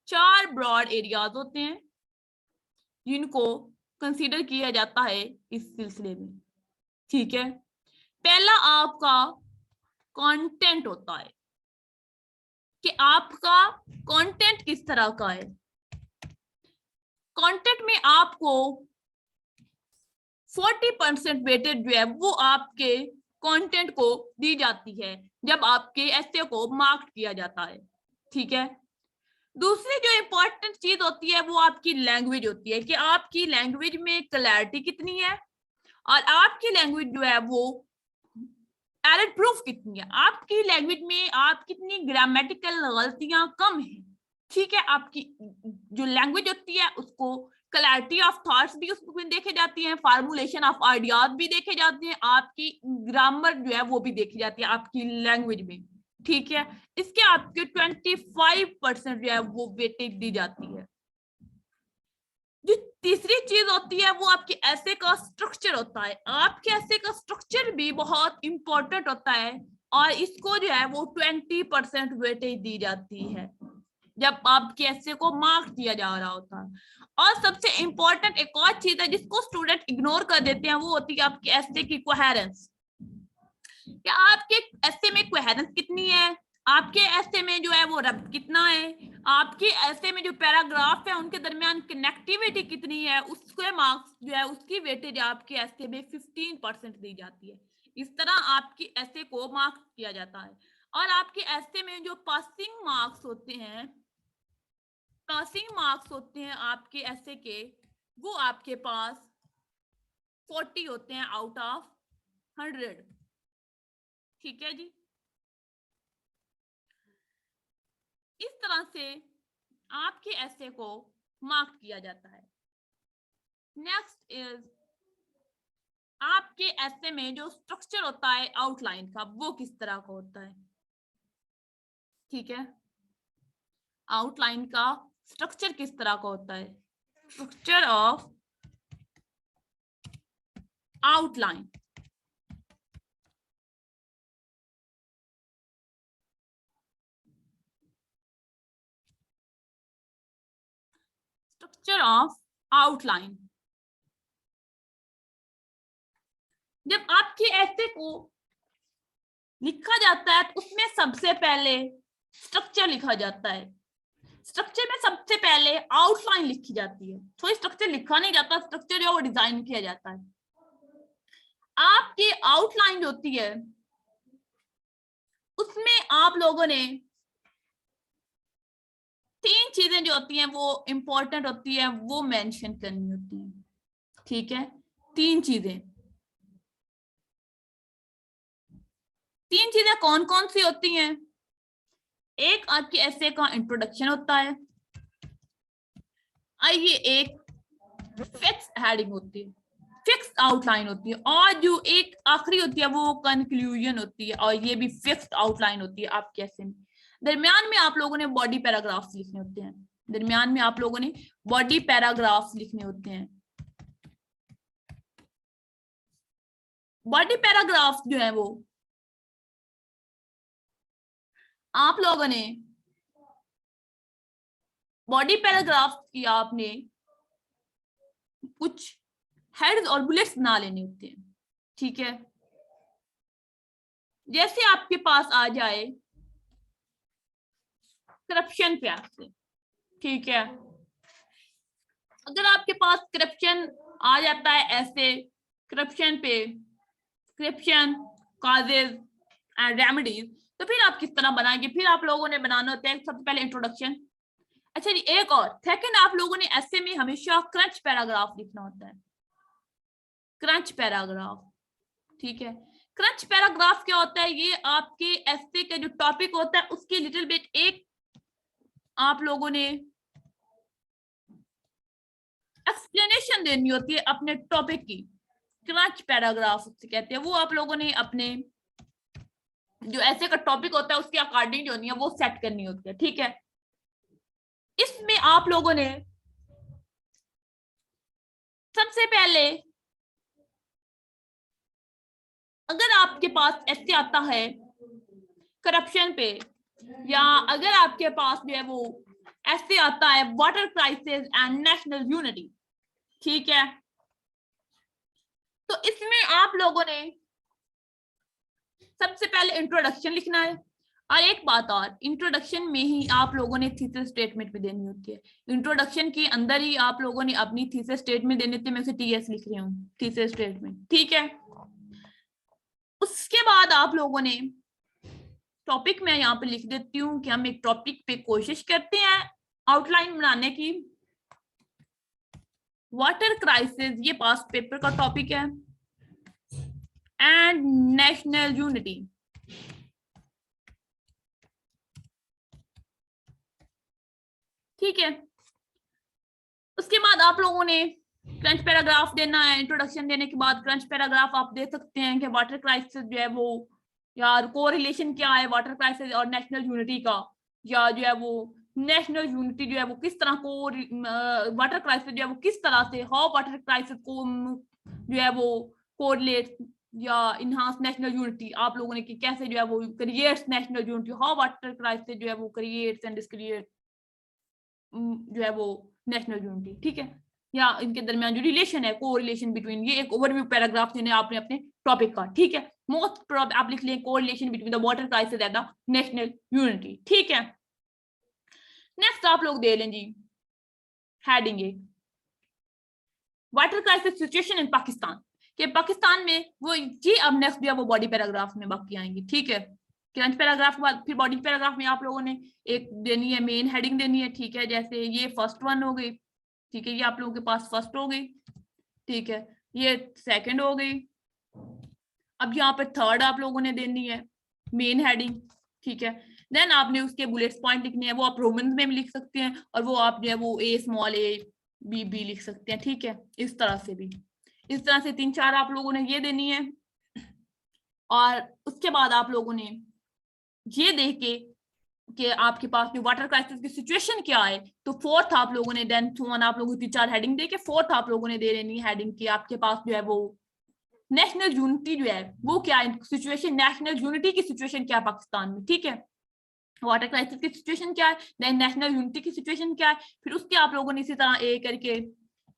4 ब्रॉड एरियाज होते हैं जिनको कंसीडर किया जाता है इस सिलसिले में। ठीक है, पहला आपका कंटेंट होता है। कि आपका कंटेंट किस तरह का है। कंटेंट में आपको 40% वेटेज जो है वो आपके कंटेंट को दी जाती है जब आपके एसे को मार्क किया जाता है। ठीक है, दूसरी जो इंपॉर्टेंट चीज होती है वो आपकी लैंग्वेज होती है कि आपकी लैंग्वेज में क्लैरिटी कितनी है और आपकी लैंग्वेज जो है वो एरर प्रूफ कितनी है, आपकी लैंग्वेज में आप कितनी ग्रामेटिकल गलतियां कम है। ठीक है, आपकी जो लैंग्वेज होती है उसको क्लैरिटी ऑफ थॉट्स भी उसमें देखे जाती हैं, फार्मूलेशन ऑफ आइडियाज भी देखे जाते हैं, आपकी ग्रामर जो है वो भी देखी जाती है आपकी लैंग्वेज में। ठीक है, इसके आपके 25% जो है वो वेटेज दी जाती है। जो तीसरी चीज होती है वो आपके ऐसे का स्ट्रक्चर होता है। आपके ऐसे का स्ट्रक्चर भी बहुत इंपॉर्टेंट होता है और इसको जो है वो 20% वेटेज दी जाती है जब आपके ऐसे को मार्क दिया जा रहा होता है। और सबसे इंपॉर्टेंट एक और चीज है जिसको स्टूडेंट इग्नोर कर देते हैं, वो होती है आपके ऐसे की कोहेरेंस। क्या आपके ऐसे में कोहेरेंस कितनी है, आपके ऐसे में जो है वो रब्त कितना है, आपके ऐसे में जो पैराग्राफ है उनके दरमियान कनेक्टिविटी कितनी है, उसके मार्क्स जो है उसकी वेटेज आपके ऐसे में 15% दी जाती है। इस तरह आपकी ऐसे को मार्क्स किया जाता है। और आपके ऐसे में जो पासिंग मार्क्स होते हैं, पासिंग मार्क्स होते हैं आपके ऐसे के, वो आपके पास 40 होते हैं आउट ऑफ 100। ठीक है जी, इस तरह से आपके ऐसे को मार्क किया जाता है। नेक्स्ट इज आपके ऐसे में जो स्ट्रक्चर होता है आउटलाइन का वो किस तरह का होता है। ठीक है, आउटलाइन का स्ट्रक्चर किस तरह का होता है, structure of outline. Structure of outline, जब आपके ऐसे को लिखा जाता है तो उसमें सबसे पहले स्ट्रक्चर लिखा जाता है। स्ट्रक्चर में सबसे पहले आउटलाइन लिखी जाती है, तो स्ट्रक्चर लिखा नहीं जाता, स्ट्रक्चर जो है वो डिजाइन किया जाता है। आपकी आउटलाइन होती है उसमें आप लोगों ने 3 चीजें जो होती हैं वो इंपॉर्टेंट होती है वो मेंशन करनी होती है। ठीक है, 3 चीजें, 3 चीजें कौन कौन सी होती हैं। एक आपके ऐसे का इंट्रोडक्शन होता है, ये एक फिक्स हेडिंग होती है, फिक्स आउटलाइन होती है, और जो एक आखिरी होती है वो कंक्लूजन होती है, और ये भी फिक्स आउटलाइन होती है आपके ऐसे में। दरमियान में आप लोगों ने बॉडी पैराग्राफ्स लिखने होते हैं, दरमियान में आप लोगों ने बॉडी पैराग्राफ्स लिखने होते हैं। बॉडी पैराग्राफ्स जो है वो आप लोगों ने बॉडी पैराग्राफ्स की आपने कुछ हेड्स और बुलेट्स बना लेने होते हैं। ठीक है, जैसे आपके पास आ जाए करप्शन पे आपसे, ठीक है, अगर आपके पास करप्शन आ जाता है ऐसे, करप्शन पे करप्शन कॉजेज एंड रेमेडीज, तो फिर आप किस तरह बनाएंगे। फिर आप लोगों ने बनाना होता है सबसे पहले इंट्रोडक्शन। अच्छा जी, एक और सेकंड, आप लोगों ने ऐसे में हमेशा क्रंच पैराग्राफ लिखना होता है, क्रंच पैराग्राफ। ठीक है, क्रंच पैराग्राफ क्या होता है, ये आपके ऐसे का जो टॉपिक होता है उसकी लिटिल बिट एक आप लोगों ने एक्सप्लेनेशन देनी होती है अपने टॉपिक की, क्रंच पैराग्राफ कहते हैं। वो आप लोगों ने अपने जो ऐसे का टॉपिक होता है उसके अकॉर्डिंग जो है वो सेट करनी होती है। ठीक है, इसमें आप लोगों ने सबसे पहले, अगर आपके पास ऐसे आता है करप्शन पे, या अगर आपके पास जो है वो ऐसे आता है water crisis and national unity, ठीक है, तो इसमें आप लोगों ने सबसे पहले इंट्रोडक्शन लिखना है, और एक बात और, इंट्रोडक्शन में ही आप लोगों ने थीसिस स्टेटमेंट भी देनी होती है। इंट्रोडक्शन के अंदर ही आप लोगों ने अपनी थीसिस स्टेटमेंट देनी होती है। मैं उसे टीएस लिख रही हूँ, थीसिस स्टेटमेंट, ठीक है। उसके बाद आप लोगों ने टॉपिक मैं यहाँ पे लिख देती हूँ कि हम एक टॉपिक पे कोशिश करते हैं आउटलाइन बनाने की। वाटर क्राइसिस ये पास्ट पेपर का टॉपिक है, एंड नेशनल यूनिटी। ठीक है, उसके बाद आप लोगों ने क्रंच पैराग्राफ देना है। इंट्रोडक्शन देने के बाद क्रंच पैराग्राफ आप दे सकते हैं कि वाटर क्राइसिस जो है वो, या कोरिलेशन क्या है वाटर क्राइसिस और नेशनल यूनिटी का, या जो है वो नेशनल यूनिटी जो है वो किस तरह को, वाटर क्राइसिस जो है वो किस तरह से, हाउ वाटर क्राइसिस को जो है वो कोरिलेट या इनहांस नेशनल यूनिटी, आप लोगों ने कि कैसे जो है वो creates national unity, how water crisis जो है वो क्रिएट्स एंड डिसक्रिएट जो है वो नेशनल यूनिटी। ठीक है, या इनके दरमियान जो रिलेशन है, को रिलेशन बिटवीन, ये एक ओवरव्यू पैराग्राफ देने आपने अपने टॉपिक का। ठीक है, मोस्ट प्रोबेबल आप लिख लें को relation between the water crisis and the national unity. ठीक है, नेक्स्ट आप लोग दे लें जी हेडिंग एक, water crisis situation in Pakistan, कि पाकिस्तान में वो जी। अब नेक्स्ट जो है वो बॉडी पैराग्राफ में बाकी आएंगी। ठीक है, क्रंच पैराग्राफ के बाद फिर बॉडी पैराग्राफ में आप लोगों ने एक देनी है, मेन हेडिंग देनी है। ठीक है, जैसे ये फर्स्ट वन हो गई। ठीक है, ये आप लोगों के पास फर्स्ट हो गई। ठीक है, ये सेकंड हो गई। अब यहाँ पे थर्ड आप लोगों ने देनी है मेन हेडिंग। ठीक है, देन आपने उसके बुलेट्स पॉइंट लिखने हैं, वो आप रोमन में भी लिख सकते हैं, और वो आप जो है वो ए स्मॉल ए बी लिख सकते हैं। ठीक है, इस तरह से भी, इस तरह से 3-4 आप लोगों ने ये देनी है। और उसके बाद आप लोगों ने ये देख के कि आपके पास जो वाटर क्राइसिस की सिचुएशन क्या है, तो फोर्थ आप लोगों ने, देन वन आप लोगों की 3-4 हेडिंग दे के फोर्थ आप लोगों ने दे लेनी हेडिंग की आपके पास जो है वो नेशनल यूनिटी जो है वो क्या है, सिचुएशन नेशनल यूनिटी की सिचुएशन क्या है पाकिस्तान में। ठीक है, वाटर क्राइसिस की सिचुएशन क्या है, देन नेशनल यूनिटी की सिचुएशन क्या है, फिर उसके आप लोगों ने इसी तरह ए करके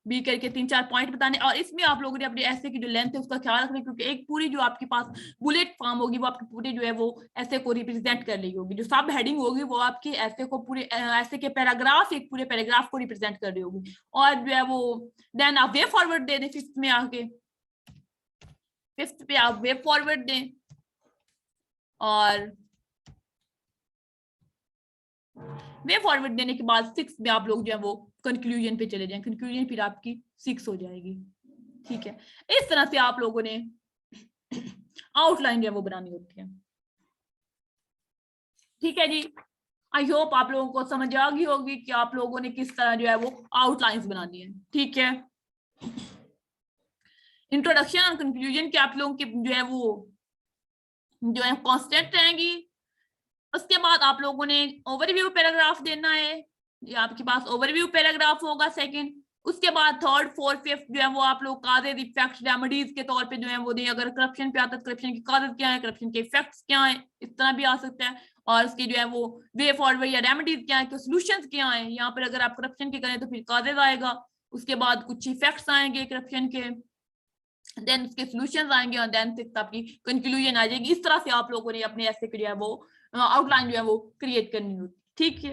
बी करके 3-4 पॉइंट बताने। और इसमें आप लोगों ने अपने ऐसे की जो लेंथ है उसका ख्याल रखना, क्योंकि एक पूरी जो आपके पास बुलेट फॉर्म होगी वो आपकी पूरी जो है वो ऐसे को रिप्रेजेंट कर रही होगी। जो सब हेडिंग होगी वो आपके ऐसे को पूरे ऐसे के पैराग्राफ, एक पूरे पैराग्राफ को रिप्रेजेंट कर रही होगी। और जो है वो देन आप वे फॉरवर्ड दे दें फिफ्थ में आके, फिफ्थ पे आप वे फॉरवर्ड दें। और वे फॉरवर्ड देने के बाद 6 में आप लोग जो है वो कंक्लूजन पे चले जाएं। कंक्लूजन फिर आपकी 6 हो जाएगी। ठीक है, इस तरह से आप लोगों ने आउटलाइन जो है वो बनानी होती है। ठीक है जी, आई होप आप लोगों को समझ आ गई होगी कि आप लोगों ने किस तरह जो है वो आउटलाइंस बनानी है। ठीक है, इंट्रोडक्शन और कंक्लूजन के आप लोगों के जो है वो जो है कांस्टेंट रहेंगी। उसके बाद आप लोगों ने ओवरव्यू पैराग्राफ देना है, ये आपके पास ओवरव्यू पैराग्राफ होगा सेकंड। उसके बाद थर्ड फोर्थ फिफ्थ जो है वो आप लोग काजेज इफेक्ट्स रेमेडीज के तौर पे जो है वो दें। अगर करप्शन पे आता है, करप्शन की काजेज क्या है, करप्शन के इफेक्ट्स क्या है, इस तरह भी आ सकता है। और उसके जो है वो वे फॉरवर्ड या रेमेडीज क्या है, सोल्यूशंस क्या है। यहाँ पर अगर आप करप्शन की करें तो फिर काजेज आएगा, उसके बाद कुछ इफेक्ट्स आएंगे करप्शन के, देन उसके सॉल्यूशंस आएंगे, और देन सिक्स आपकी कंक्लूजन आ जाएगी। इस तरह से आप लोगों ने अपने ऐसे जो है वो आउटलाइन जो है वो क्रिएट करनी होती। ठीक है,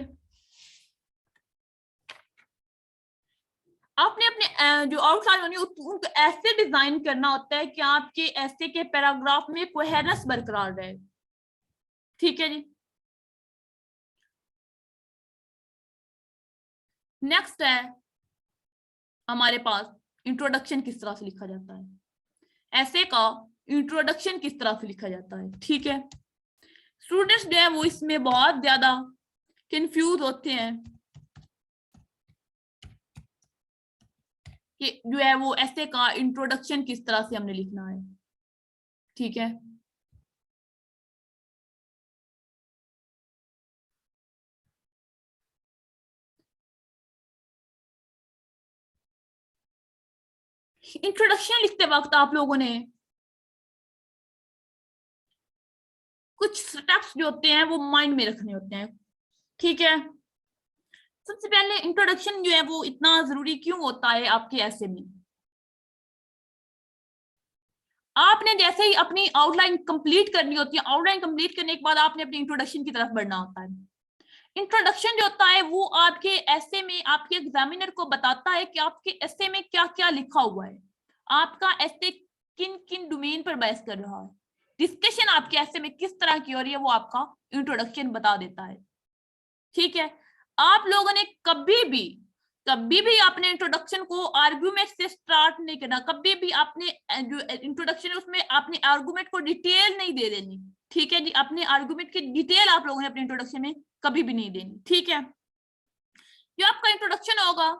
आपने अपने जो आउटलाइन होनी उनको ऐसे डिजाइन करना होता है कि आपके ऐसे के पैराग्राफ में कोहेरेंस बरकरार रहे। ठीक है जी, नेक्स्ट है हमारे पास इंट्रोडक्शन किस तरह से लिखा जाता है। ऐसे का इंट्रोडक्शन किस तरह से लिखा जाता है। ठीक है, स्टूडेंट्स जो है वो इसमें बहुत ज्यादा कंफ्यूज होते हैं कि जो है वो ऐसे का इंट्रोडक्शन किस तरह से हमने लिखना है। ठीक है, इंट्रोडक्शन लिखते वक्त आप लोगों ने कुछ स्टेप्स जो होते हैं वो माइंड में रखने होते हैं। ठीक है, सबसे पहले इंट्रोडक्शन जो है वो इतना जरूरी क्यों होता है आपके ऐसे में। आपने जैसे ही अपनी आउटलाइन कंप्लीट करनी होती है, आउटलाइन कंप्लीट करने के बाद आपने अपनी इंट्रोडक्शन की तरफ बढ़ना होता है। इंट्रोडक्शन जो होता है वो आपके एसे में आपके एग्जामिनर को बताता है कि आपके एसे में क्या क्या लिखा हुआ है, आपका एसे किन किन डोमेन पर बहस कर रहा है, डिस्कशन आपके एसे में किस तरह की हो रही है, वो आपका इंट्रोडक्शन बता देता है। ठीक है, आप लोगों ने कभी भी अपने इंट्रोडक्शन को आर्गुमेंट से स्टार्ट नहीं करना, कभी भी आपने जो इंट्रोडक्शन है उसमें आपने आर्गुमेंट को डिटेल नहीं दे देनी। ठीक है जी, अपने आर्गुमेंट की डिटेल आप लोगों ने अपने इंट्रोडक्शन में कभी भी नहीं देनी। ठीक है, जो आपका इंट्रोडक्शन होगा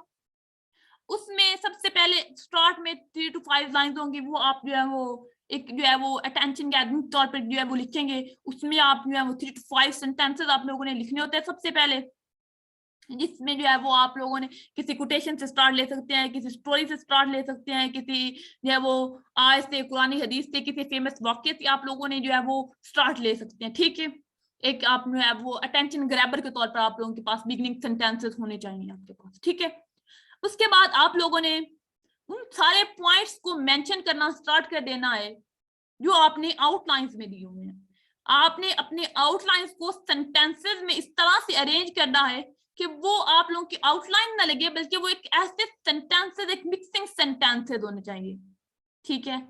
उसमें सबसे पहले स्टार्ट में 3 to 5 लाइंस होंगी, वो आप जो है वो एक जो है वो अटेंशन गैदरिंग तौर पर जो है वो लिखेंगे। उसमें आप जो है वो 3 to 5 सेंटेंसेस आप लोगों ने लिखने होते हैं सबसे पहले, जिसमें जो है वो आप लोगों ने किसी कोटेशन से स्टार्ट ले सकते हैं, किसी स्टोरी से स्टार्ट ले सकते हैं, किसी जो है वो आयत से, कुरानी हदीस से, किसी फेमस वाक्य से आप लोगों ने जो है वो स्टार्ट ले सकते हैं। ठीक है, एक आप जो है वो अटेंशन ग्रैबर के तौर पर आप लोगों के पास बिगिनिंग सेंटेंसेस होने चाहिए आपके पास। ठीक है, उसके बाद आप लोगों ने उन सारे पॉइंट्स को मेंशन करना स्टार्ट कर देना है जो आपने आउटलाइंस में दिए हुए हैं। आपने अपने आउटलाइंस को सेंटेंसेस में इस तरह से अरेंज करना है कि वो आप लोगों की आउटलाइन ना लगे, बल्कि वो एक ऐसे सेंटेंसेस, एक मिक्सिंग सेंटेंसेस होने चाहिए। ठीक है,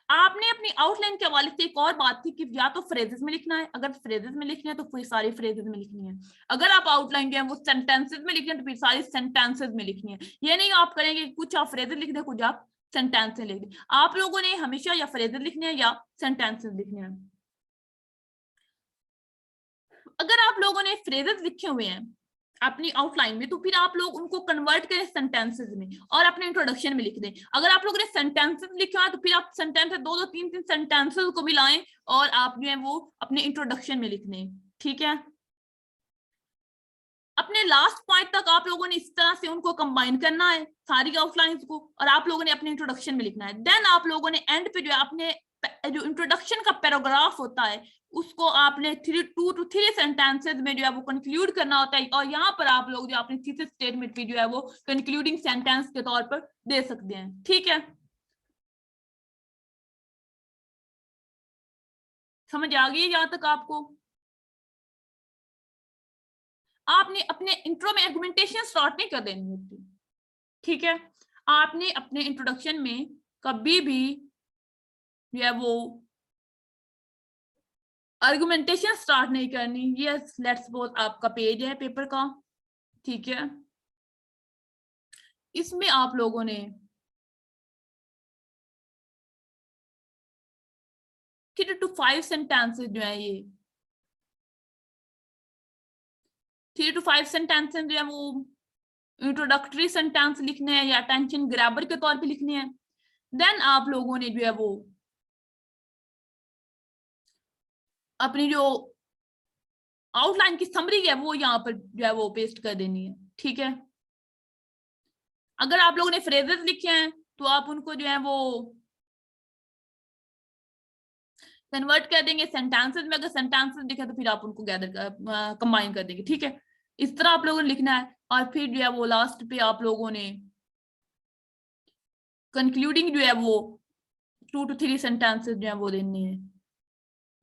आपने अपनी आउटलाइन के हवाले से एक और बात थी कि या तो फ्रेजेस में लिखना है, अगर फ्रेजेस में लिखनी है तो फिर सारी फ्रेजेस में लिखनी है, अगर आप आउटलाइन जो है वो सेंटेंसेस में लिखनी है तो फिर सारी सेंटेंसेस में लिखनी है। ये नहीं आप करेंगे कुछ आप फ्रेजेस लिख दें, कुछ आप सेंटेंसेस लिख दें। आप लोगों ने हमेशा या फ्रेजेस लिखने हैं या सेंटेंसेस लिखने हैं। अगर आप लोगों ने फ्रेजेस लिखे हुए हैं अपनी आउटलाइन में, तो फिर आप लोग उनको कन्वर्ट करें सेंटेंसेस में और अपने इंट्रोडक्शन में लिख दें। अगर आप लोगों ने सेंटेंसेस लिखे हैं तो फिर आप सेंटेंसेस दो तीन सेंटेंसेस को मिलाएं और आप जो है वो अपने इंट्रोडक्शन में लिख दें। ठीक है, अपने लास्ट पॉइंट तक आप लोगों ने इस तरह से उनको कंबाइन करना है सारी आउटलाइंस को, और आप लोगों ने अपने इंट्रोडक्शन में लिखना है। देन आप लोगों ने एंड पे जो है अपने जो इंट्रोडक्शन का पैराग्राफ होता है उसको आपने 2 to 3 सेंटेंसेस में जो है वो कंक्लूड करना होता है, और यहाँ पर आप लोग जो अपनी थीसिस स्टेटमेंट भी जो है वो कंक्लूडिंग सेंटेंस के तौर पर दे सकते हैं। ठीक है, समझ आ गई यहाँ तक आपको? आपने अपने इंट्रो में आर्गुमेंटेशन स्टार्ट नहीं कर देनी होती। ठीक है, आपने अपने इंट्रोडक्शन में कभी भी जो है वो आर्गुमेंटेशन स्टार्ट नहीं करनी। यस, लेट्स सपोज आपका पेज है पेपर का, ठीक है, इसमें आप लोगों ने 3 to 5 सेंटेंसेस जो है ये 3 to 5 सेंटेंसेस जो है वो इंट्रोडक्टरी सेंटेंस लिखने हैं या अटेंशन ग्रैबर के तौर पे लिखने हैं। देन आप लोगों ने जो है वो अपनी जो आउटलाइन की समरी है वो यहाँ पर जो है वो पेस्ट कर देनी है। ठीक है, अगर आप लोगों ने फ्रेजेस लिखे हैं तो आप उनको जो है वो कन्वर्ट कर देंगे सेंटेंसेस में, अगर सेंटेंसेस लिखे तो फिर आप उनको गैदर कंबाइन कर देंगे। ठीक है, इस तरह आप लोगों ने लिखना है, और फिर जो है वो लास्ट पे आप लोगों ने कंक्लूडिंग जो है वो 2 to 3 सेंटेंसेस जो है वो देने हैं।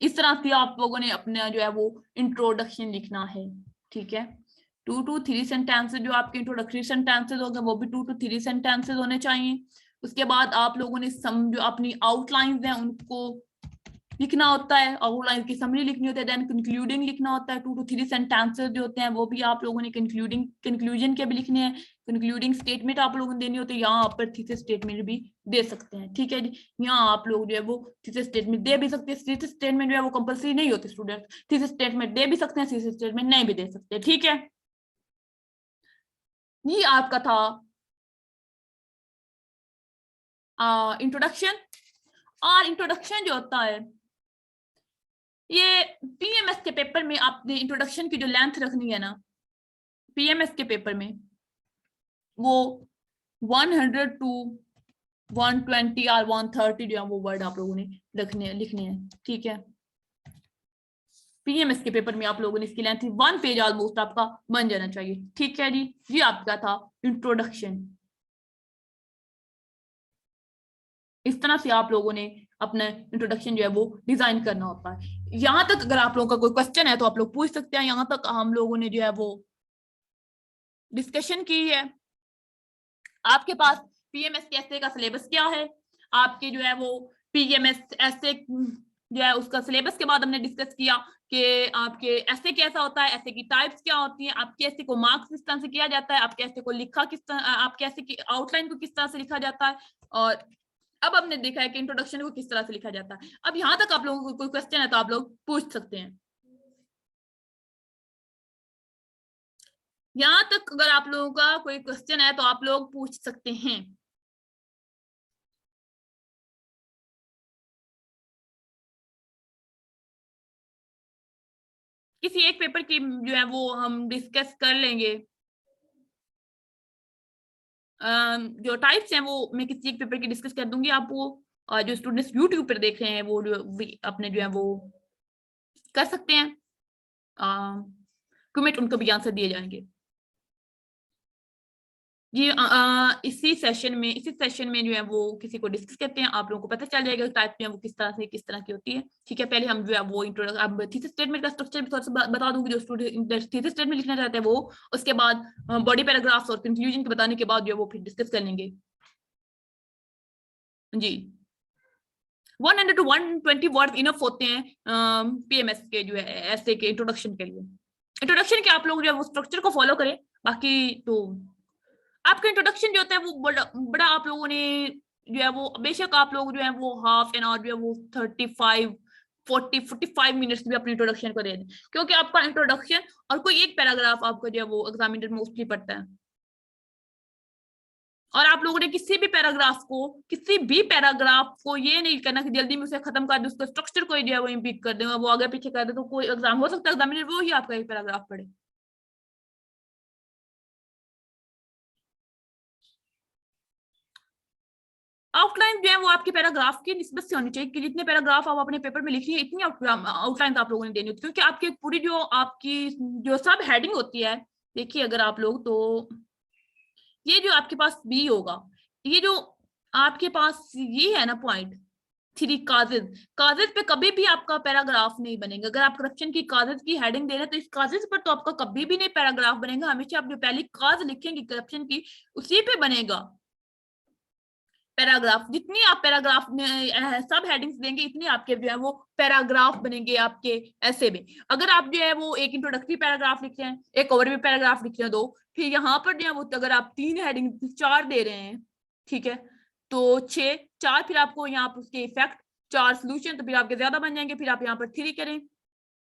इस तरह से आप लोगों ने अपना जो है वो इंट्रोडक्शन लिखना है। ठीक है, 2 to 3 सेंटेंसेस जो आपके इंट्रोडक्टरी सेंटेंसेस होंगे वो भी 2 to 3 सेंटेंसेस होने चाहिए। उसके बाद आप लोगों ने जो अपनी आउटलाइंस हैं उनको लिखना होता है, आउटलाइन की समरी लिखनी होती है, देन कंक्लूडिंग लिखना होता है। 2 to 3 सेंटेंसेस जो होते हैं वो भी आप लोगों ने कंक्लूजन के भी लिखने हैं, कंक्लूडिंग स्टेटमेंट आप लोगों ने देनी होती है, यहाँ आप पर थीसिस स्टेटमेंट भी दे सकते हैं। ठीक है जी, यहाँ आप लोग जो है वो थीसिस स्टेटमेंट दे भी सकते हैं। थीसिस स्टेटमेंट जो है वो कंपल्सरी नहीं होती स्टूडेंट, थीसिस स्टेटमेंट दे भी सकते हैं, थीसिस स्टेटमेंट नहीं भी दे सकते। ठीक है, ये आपका था इंट्रोडक्शन। और इंट्रोडक्शन जो होता है ये पीएमएस के पेपर में आपने इंट्रोडक्शन की जो लेंथ रखनी है ना, पीएमएस के पेपर में वो 100 to 120 और 130 जो है वो वर्ड आप लोगों ने लिखने हैं। ठीक है, पीएमएस के पेपर में आप लोगों ने इसकी लेंथ 1 पेज ऑलमोस्ट आपका बन जाना चाहिए। ठीक है जी, ये आपका था इंट्रोडक्शन। इस तरह से आप लोगों ने अपना इंट्रोडक्शन जो है वो डिजाइन करना होता है। यहाँ तक अगर आप लोगों का कोई क्वेश्चन है तो आप लोग पूछ सकते हैं। यहाँ तक हम लोगों ने जो है वो डिस्कशन की है। आपके पास पीएमएस के एसए का सिलेबस क्या है, आपके जो है वो पीएमएस एसए जो है उसका सिलेबस के बाद हमने डिस्कस किया कि आपके एसए कैसा होता है, एसए की टाइप्स क्या होती हैं, आपके एसए को मार्क्स किस तरह से किया जाता है, आपके एसए को लिखा किस तरह, आपके एसए की आउटलाइन को किस तरह से लिखा जाता है, और अब हमने देखा है कि इंट्रोडक्शन को किस तरह से लिखा जाता है। अब यहाँ तक आप लोगों को कोई क्वेश्चन है तो आप लोग पूछ सकते हैं। यहाँ तक अगर आप लोगों का कोई क्वेश्चन है तो आप लोग पूछ सकते हैं। किसी एक पेपर की जो है वो हम डिस्कस कर लेंगे। जो टाइप्स हैं वो मैं किसी एक पेपर की डिस्कस कर दूंगी। आप वो जो स्टूडेंट्स यूट्यूब पर देख रहे हैं वो अपने जो है वो कर सकते हैं, कमेंट उनको भी आंसर दिए जाएंगे। ये इसी सेशन में जो है वो किसी को डिस्कस करते हैं, आप लोगों को पता चल जाएगा टाइप जो है वो किस तरह की होती है। ठीक है, पहले हम जो है वो इंट्रोडक्शन, अब थीसिस स्टेटमेंट का स्ट्रक्चर भी थोड़ा सा बता दूंगी। जो स्टूडेंट थीसिस स्टेटमेंट लिखना चाहते हैं वो, उसके बाद बॉडी पैराग्राफ्स और कंक्लूजन के बताने के बाद जो है वो फिर डिस्कस कर लेंगे जी। 100 to 120 वर्ड इनफ होते हैं पीएमएस के जो है एसए के इंट्रोडक्शन के लिए। इंट्रोडक्शन के आप लोग जो है वो स्ट्रक्चर को फॉलो करें। बाकी तो आपका इंट्रोडक्शन जो होता है वो बड़ा आप लोगों ने जो है वो, बेशक आप लोग जो है वो हाफ एन आवर जो है वो 45 मिनट्स भी अपने इंट्रोडक्शन को दे दें, क्योंकि आपका इंट्रोडक्शन और कोई एक पैराग्राफ आपका जो है वो एग्जामिनर मोस्टली पढ़ता है। और आप लोगों ने किसी भी पैराग्राफ को ये नहीं करना कि जल्दी में उसे खत्म कर दे, उसके स्ट्रक्चर को जो है वो इम्पीड कर दे, वो आगे पीछे कर दे, तो कोई एग्जाम हो सकता है एग्जामिनर वो ही आपका एक पैराग्राफ पढ़े। आउटलाइन जो है वो आपके पैराग्राफ की निस्बत से होनी चाहिए कि जितने पैराग्राफ आप अपने पेपर में लिख रही है इतनी आउटलाइन आप लोगों ने देनी होती है, क्योंकि आपकी पूरी जो आपकी जो सब हेडिंग होती है, देखिए अगर आप लोग तो ये जो आपके पास बी होगा, ये जो आपके पास ये है ना पॉइंट 3 काजिज पे कभी भी आपका पैराग्राफ नहीं बनेगा। अगर आप करप्शन की काजिज की हेडिंग दे रहे हैं तो इस काजिज पर तो आपका कभी भी नहीं पैराग्राफ बनेगा। हमेशा आप जो पहली काज लिखेंगे करप्शन की उसी पे बनेगा पैराग्राफ। जितनी आप पैराग्राफ में सब हेडिंग्स देंगे इतनी आपके जो है वो पैराग्राफ बनेंगे आपके ऐसे में। अगर आप जो है वो एक इंट्रोडक्टरी पैराग्राफ लिख रहे हैं, एक ओवरव्यू पैराग्राफ लिख रहे हैं, दो, फिर यहाँ पर जो है वो अगर आप 3 हेडिंग 4 दे रहे हैं, ठीक है, तो 6 4, फिर आपको यहाँ पर उसके इफेक्ट 4 सोल्यूशन, तो फिर आपके ज्यादा बन जाएंगे। फिर आप यहाँ पर 3 करें,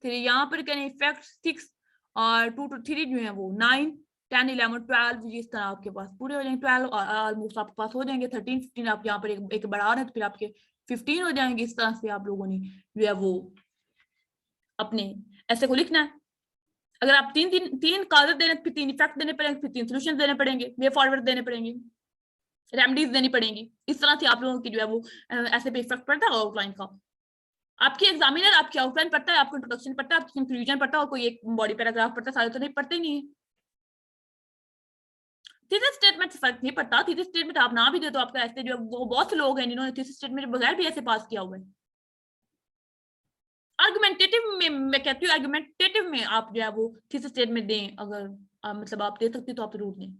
फिर यहाँ पर करें इफेक्ट 6, और 2 to 3 जो है वो 9 10 11 12, इस तरह आपके पास पूरे हो जाएंगे। 12 ऑलमोस्ट आपके पास हो जाएंगे। 13 15 आप यहाँ पर एक बढ़ा रहे हैं तो फिर आपके 15 हो जाएंगे। इस तरह से आप लोगों ने जो है वो अपने ऐसे को लिखना है। अगर आप तीन कागज देने, फिर 3 इफेक्ट देने पड़ेंगे, फिर 3 सोल्यूशन देने पड़ेंगे, वे फॉरवर्ड देने पड़ेंगे, रेमडीज देनी पड़ेंगी। इस तरह से आप लोगों की जो है वो ऐसे पे इफेक्ट पड़ता है आउटलाइन का। आपके एग्जामिनर आपकी आउटलाइन पढ़ता है, आपको इंट्रोडक्शन पढ़ता है, आपकी कंक्लूजन पढ़ता है, और कोई एक बॉडी पैराग्राफ पढ़ता है, सारे तो नहीं पढ़ते नहीं है। थीसिस स्टेटमेंट से फर्क नहीं पड़ता। थीसिस स्टेटमेंट आप ना भी दे तो आपका ऐसे जो वो बहुत से लोग हैं जिन्होंने थीसिस स्टेटमेंट बगैर भी ऐसे पास किया हुआ है। आर्गुमेंटेटिव में मैं कहती हूँ, आर्गुमेंटेटिव में आप जो है वो थीसिस स्टेटमेंट दें। अगर मतलब आप दे सकते तो आप जरूर दें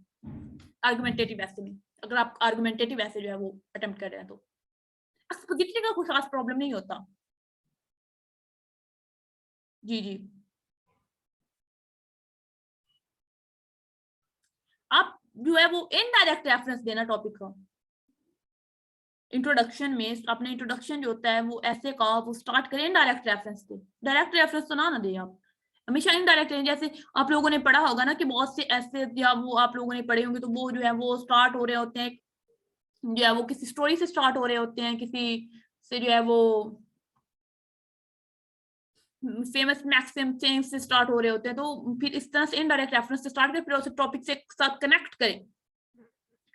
आर्गुमेंटेटिव ऐसे में। अगर आप आर्गुमेंटेटिव ऐसे जो है वो अटेम्प्ट कर रहे हैं तो एक्सपोजिटरी का कोई खास प्रॉब्लम नहीं होता। जी जी, आप जो है वो इनडायरेक्ट रेफरेंस देना टॉपिक का। इंट्रोडक्शन में अपना इंट्रोडक्शन जो होता है वो ऐसे का वो स्टार्ट करें इनडायरेक्ट रेफरेंस से। डायरेक्ट रेफरेंस तो ना दें आप, हमेशा इनडायरेक्ट। जैसे आप लोगों ने पढ़ा होगा ना कि बहुत से ऐसे या वो आप लोगों ने पढ़े होंगे तो वो जो है वो स्टार्ट हो रहे होते हैं, जो है वो किसी स्टोरी से स्टार्ट हो रहे होते हैं, किसी से जो है वो फेमस मैक्सिम चेंज से स्टार्ट हो रहे होते हैं। तो फिर इस तरह से इनडायरेक्ट रेफरेंस से स्टार्ट करें, फिर उस टॉपिक से साथ कनेक्ट करें।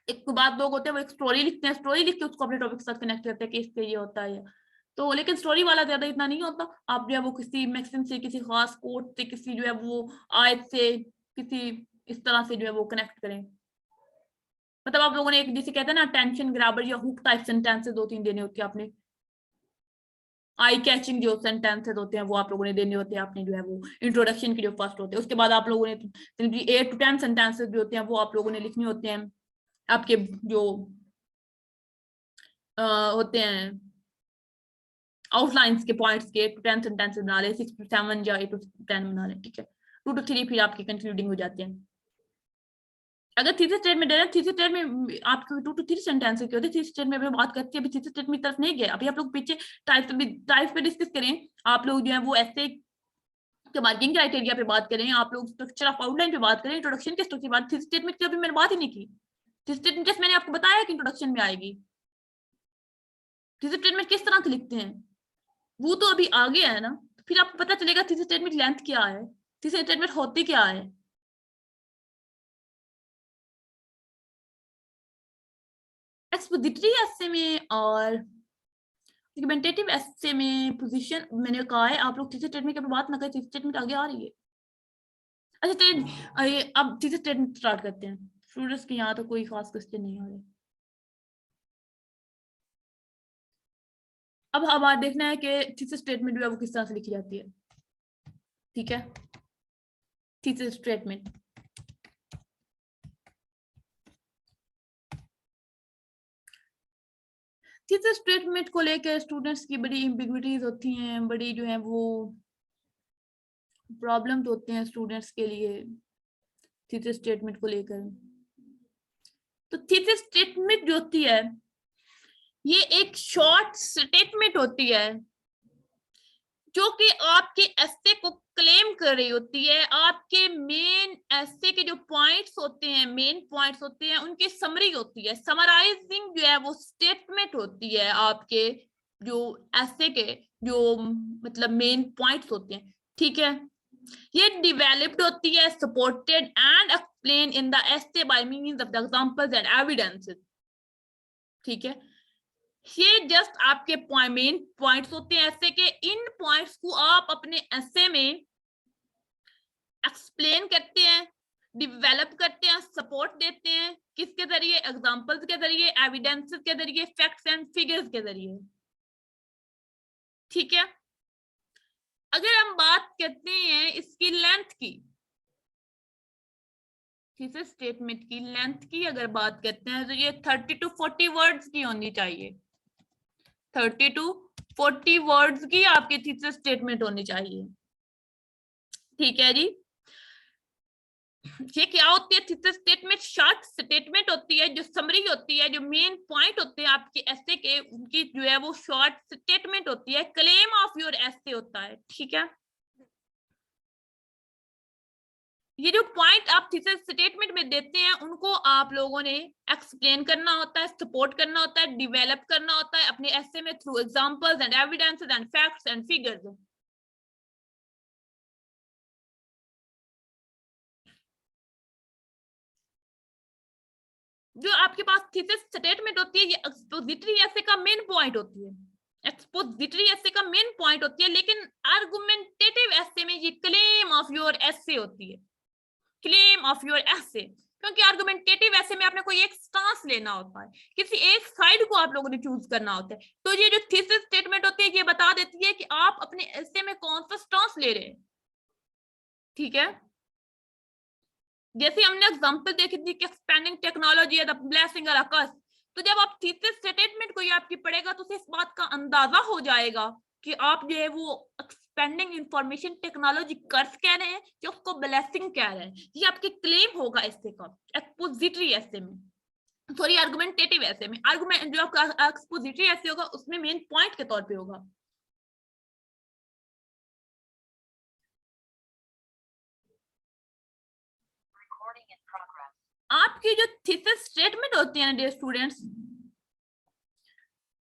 एक बात लोग होते हैं वो एक स्टोरी लिखते हैं, स्टोरी लिख के उसको अपने टॉपिक के साथ कनेक्ट करते हैं कि इससे ये होता है तो। लेकिन स्टोरी वाला ज्यादा इतना नहीं होता। आप जो है वो किसी मैक्सिम से, किसी खास कोट से, किसी जो है वो आयत से, किसी इस तरह से जो है वो कनेक्ट करें। मतलब आप लोगों ने एक जिसे कहते हैं ना टेंशन ग्रैबर या हुक टाइप सेंटेंसेस 2-3 देने होते हैं आपने। आई कैचिंग जो सेंटेंसेस होते हैं वो आप लोगों ने देने होते हैं, आपने जो है वो इंट्रोडक्शन के जो फर्स्ट होते हैं, उसके बाद आप लोगों ने 8 to 10 सेंटेंसेस भी होते हैं वो आप लोगों ने लिखने होते हैं। आपके जो होते हैं आउटलाइंस के पॉइंट्स के 8 to 10 सेंटेंसेस बना ले, 6 to 7 या 8 to 10 बना ले, ठीक है। 2 to 3 फिर आपके कंक्लूडिंग हो जाते हैं। अगर थीसिस स्टेटमेंट में दे रहे हैं, थीसिस स्टेटमेंट में आपके 2 to 3 सेंटेंस के होते हैं। थीसिस स्टेटमेंट में बात करते हैं, अभी थीसिस स्टेटमेंट की तरफ नहीं गए, अभी आप लोग पीछे टाइप्स पे डिस्कस करें। आप लोग जो है वो ऐसे के मार्किंग क्राइटेरिया पे बात करें, आप लोग स्ट्रक्चर ऑफ आउटलाइन पे बात करें, इंट्रोडक्शन के स्ट्रक्चर बात, थीसिस स्टेटमेंट की अभी मैंने बात ही नहीं की। थीसिस स्टेटमेंट जैसे मैंने आपको बताया कि इंट्रोडक्शन में आएगी। थीसिस स्टेटमेंट किस तरह से लिखते हैं वो तो अभी आगे है ना, फिर आपको पता चलेगा थीसिस स्टेटमेंट लेंथ क्या है, थीसिस स्टेटमेंट होती क्या है। एक्सपोजिटरी एसे में और आर्गुमेंटेटिव एसे में पोजीशन मैंने कहा है, आप लोग थीसिस स्टेटमेंट की बात ना करें, थीसिस स्टेटमेंट आगे आ रही है। अच्छा अब थीसिस स्टेटमेंट स्टार्ट करते हैं। स्टूडेंट्स के यहाँ तो कोई खास क्वेश्चन नहीं आ रहे। अब हमारा देखना है कि थीसिस स्टेटमेंट जो है वो किस तरह से लिखी जाती है, ठीक है। थीसिस स्टेटमेंट थीसिस स्टेटमेंट को लेकर स्टूडेंट्स की बड़ी एम्बिग्विटीज होती हैं, बड़ी जो है वो प्रॉब्लम्स होते हैं स्टूडेंट्स के लिए थीसिस स्टेटमेंट को लेकर। तो थीसिस स्टेटमेंट जो होती है ये एक शॉर्ट स्टेटमेंट होती है जो कि आपके एसे को क्लेम कर रही होती है। आपके मेन एसे के जो पॉइंट्स होते हैं, मेन पॉइंट्स होते हैं, उनकी समरी होती है, समराइजिंग जो है वो स्टेटमेंट होती है आपके जो एसे के जो मतलब मेन पॉइंट्स होते हैं, ठीक है। ये डेवलप्ड होती है, supported and explain in the essay by means of the examples and evidences, ठीक है। ये जस्ट आपके मेन पॉइंट्स होते हैं ऐसे के, इन पॉइंट्स को आप अपने ऐसे में एक्सप्लेन करते हैं, डेवलप करते हैं, सपोर्ट देते हैं, किसके जरिए, एग्जांपल्स के जरिए, एविडेंसेस के जरिए, फैक्ट्स एंड फिगर्स के जरिए, ठीक है। अगर हम बात करते हैं इसकी लेंथ की, थीसिस स्टेटमेंट की लेंथ की अगर बात करते हैं तो ये 30 to 40 वर्ड्स की होनी चाहिए। 30 to 40 वर्ड्स की आपकी थीसिस स्टेटमेंट होनी चाहिए, ठीक है जी। ये क्या होती है थीसिस स्टेटमेंट? शॉर्ट स्टेटमेंट होती है, जो समरी होती है, जो मेन पॉइंट होते हैं आपके एसे के, उनकी जो है वो शॉर्ट स्टेटमेंट होती है, क्लेम ऑफ योर एसे होता है, ठीक है। ये जो पॉइंट आप थीसिस स्टेटमेंट में देते हैं उनको आप लोगों ने एक्सप्लेन करना होता है, सपोर्ट करना होता है, डेवलप करना होता है अपने एसे में through examples and evidences and facts and figures. जो आपके पास थीसिस स्टेटमेंट होती है ये एक्सपोजिटरी एसे का मेन पॉइंट होती है, एक्सपोजिटरी एसे का मेन पॉइंट होती है, लेकिन आर्गुमेंटेटिव एसे में ये क्लेम ऑफ योर एसे होती है, क्लेम ऑफ योर एसे। क्योंकि आर्गुमेंटेटिव एसे में आपने कोई एक स्टांस लेना होता है, किसी एक साइड को आप लोगों ने चूज करना होता है, तो ये जो थीसिस स्टेटमेंट होती है ये बता देती है कि आप अपने एसे में कौन सा स्टांस ले रहे हैं, ठीक है। जैसे हमने एग्जांपल देखी थी कि एक्सपेंडिंग टेक्नोलॉजी द ब्लेसिंग और अ कर्स, तो जब आप थीसिस स्टेटमेंट को ये आपकी पढ़ेगा तो इस बात का अंदाजा हो जाएगा कि आप जो है वो एक्सपेंडिंग इंफॉर्मेशन टेक्नोलॉजी कर्स कह रहे हैं कि उसको ब्लेसिंग कह रहे हैं। ये आपके क्लेम होगा ऐसे का एक्सपोजिटरी ऐसे में, सॉरी आर्गुमेंटेटिव ऐसे में। आर्गुमेंट जो आपका एक्सपोजिटरी ऐसे होगा उसमें मेन पॉइंट के तौर पे होगा। आपकी जो थीसिस स्टेटमेंट होती है ना डियर स्टूडेंट्स,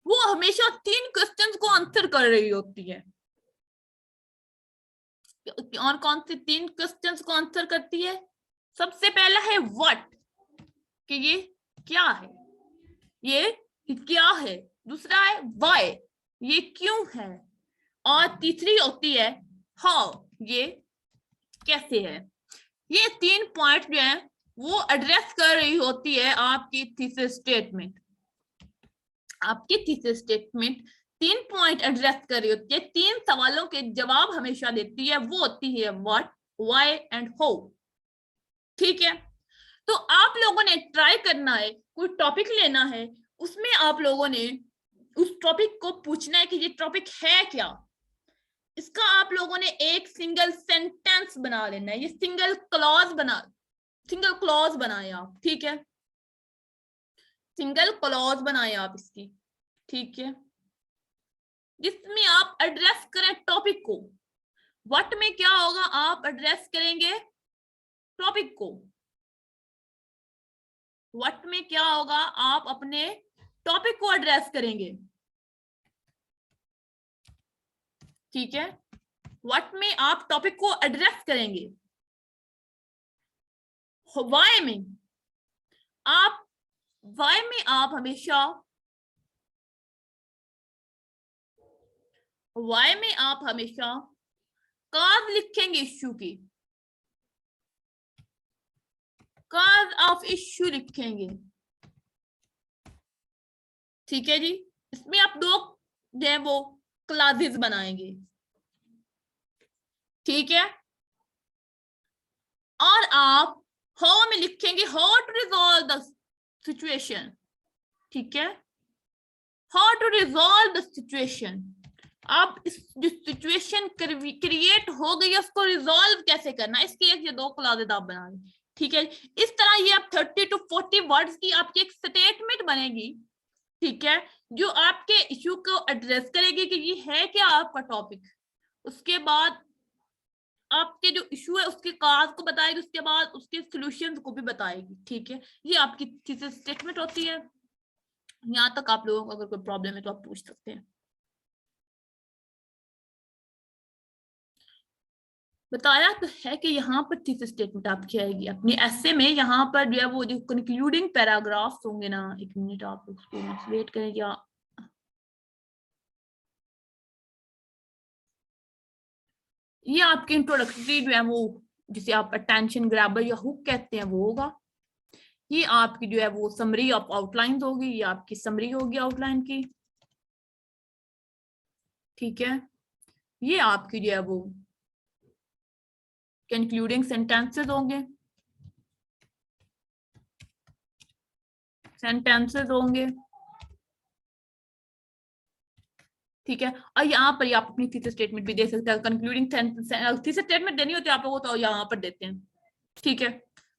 वो हमेशा 3 क्वेश्चंस को आंसर कर रही होती है। और कौन से 3 क्वेश्चंस को आंसर करती है? सबसे पहला है व्हाट, कि ये क्या है, ये क्या है। दूसरा है व्हाई, ये क्यों है। और तीसरी होती है हाउ, ये कैसे है। ये 3 पॉइंट जो है वो एड्रेस कर रही होती है आपकी थीसिस स्टेटमेंट। आपकी थीसिस स्टेटमेंट 3 पॉइंट एड्रेस कर रही होती है, 3 सवालों के जवाब हमेशा देती है, वो होती है व्हाट, व्हाई एंड हाउ। ठीक है, तो आप लोगों ने ट्राई करना है, कोई टॉपिक लेना है, उसमें आप लोगों ने उस टॉपिक को पूछना है कि ये टॉपिक है क्या। इसका आप लोगों ने एक सिंगल सेंटेंस बना लेना है, ये सिंगल क्लॉज बनाए आप। ठीक है, सिंगल क्लॉज बनाए आप इसकी। ठीक है, जिसमें आप एड्रेस करें टॉपिक को। व्हाट में क्या होगा, आप एड्रेस करेंगे टॉपिक को। व्हाट में क्या होगा, आप अपने टॉपिक को एड्रेस करेंगे। ठीक है, व्हाट में आप टॉपिक को एड्रेस करेंगे। व्हाई में आप हमेशा काज लिखेंगे, इश्यू की, काज ऑफ इश्यू लिखेंगे। ठीक है जी, इसमें आप 2 जो है वो क्लासेस बनाएंगे। ठीक है, और आप हाउ में लिखेंगे how to resolve the situation. ठीक है, how to resolve the situation, आप इस जो सिचुएशन क्रिएट हो गई है उसको रिजॉल्व कैसे करना, इसकी एक ये 2 क्लासेस आप बना लें। ठीक है, इस तरह ये आप 30 to 40 वर्ड्स की आपकी एक स्टेटमेंट बनेगी। ठीक है, जो आपके इश्यू को एड्रेस करेगी कि ये है क्या आपका टॉपिक। उसके बाद आपके जो इशू है उसके काज को बताएगी, उसके बाद उसके सॉल्यूशंस को भी बताएगी। ठीक है, ये आपकी थीसिस स्टेटमेंट होती है। यहाँ तक आप लोगों को अगर कोई प्रॉब्लम है तो आप पूछ सकते हैं। बताया तो है कि यहाँ पर थीसिस स्टेटमेंट आपकी आएगी अपनी ऐसे में। यहाँ पर जो है वो जो कंक्लूडिंग पैराग्राफ्स होंगे ना, 1 मिनट आप उसको वेट करें, या ये आपके इंट्रोडक्टरी जो है वो जिसे आप अटेंशन ग्रैबर या हुक कहते हैं वो होगा। ये आपकी जो है वो समरी ऑफ आउटलाइन होगी, ये आपकी समरी होगी आउटलाइन की। ठीक है, ये आपकी जो है वो कंक्लूडिंग सेंटेंसेस होंगे, ठीक है, और यहाँ पर आप अपनी थीसिस स्टेटमेंट भी दे सकते हैं। कंक्लूडिंग थीसिस स्टेटमेंट देनी होती है आप लोगों तो यहाँ पर देते हैं। ठीक है,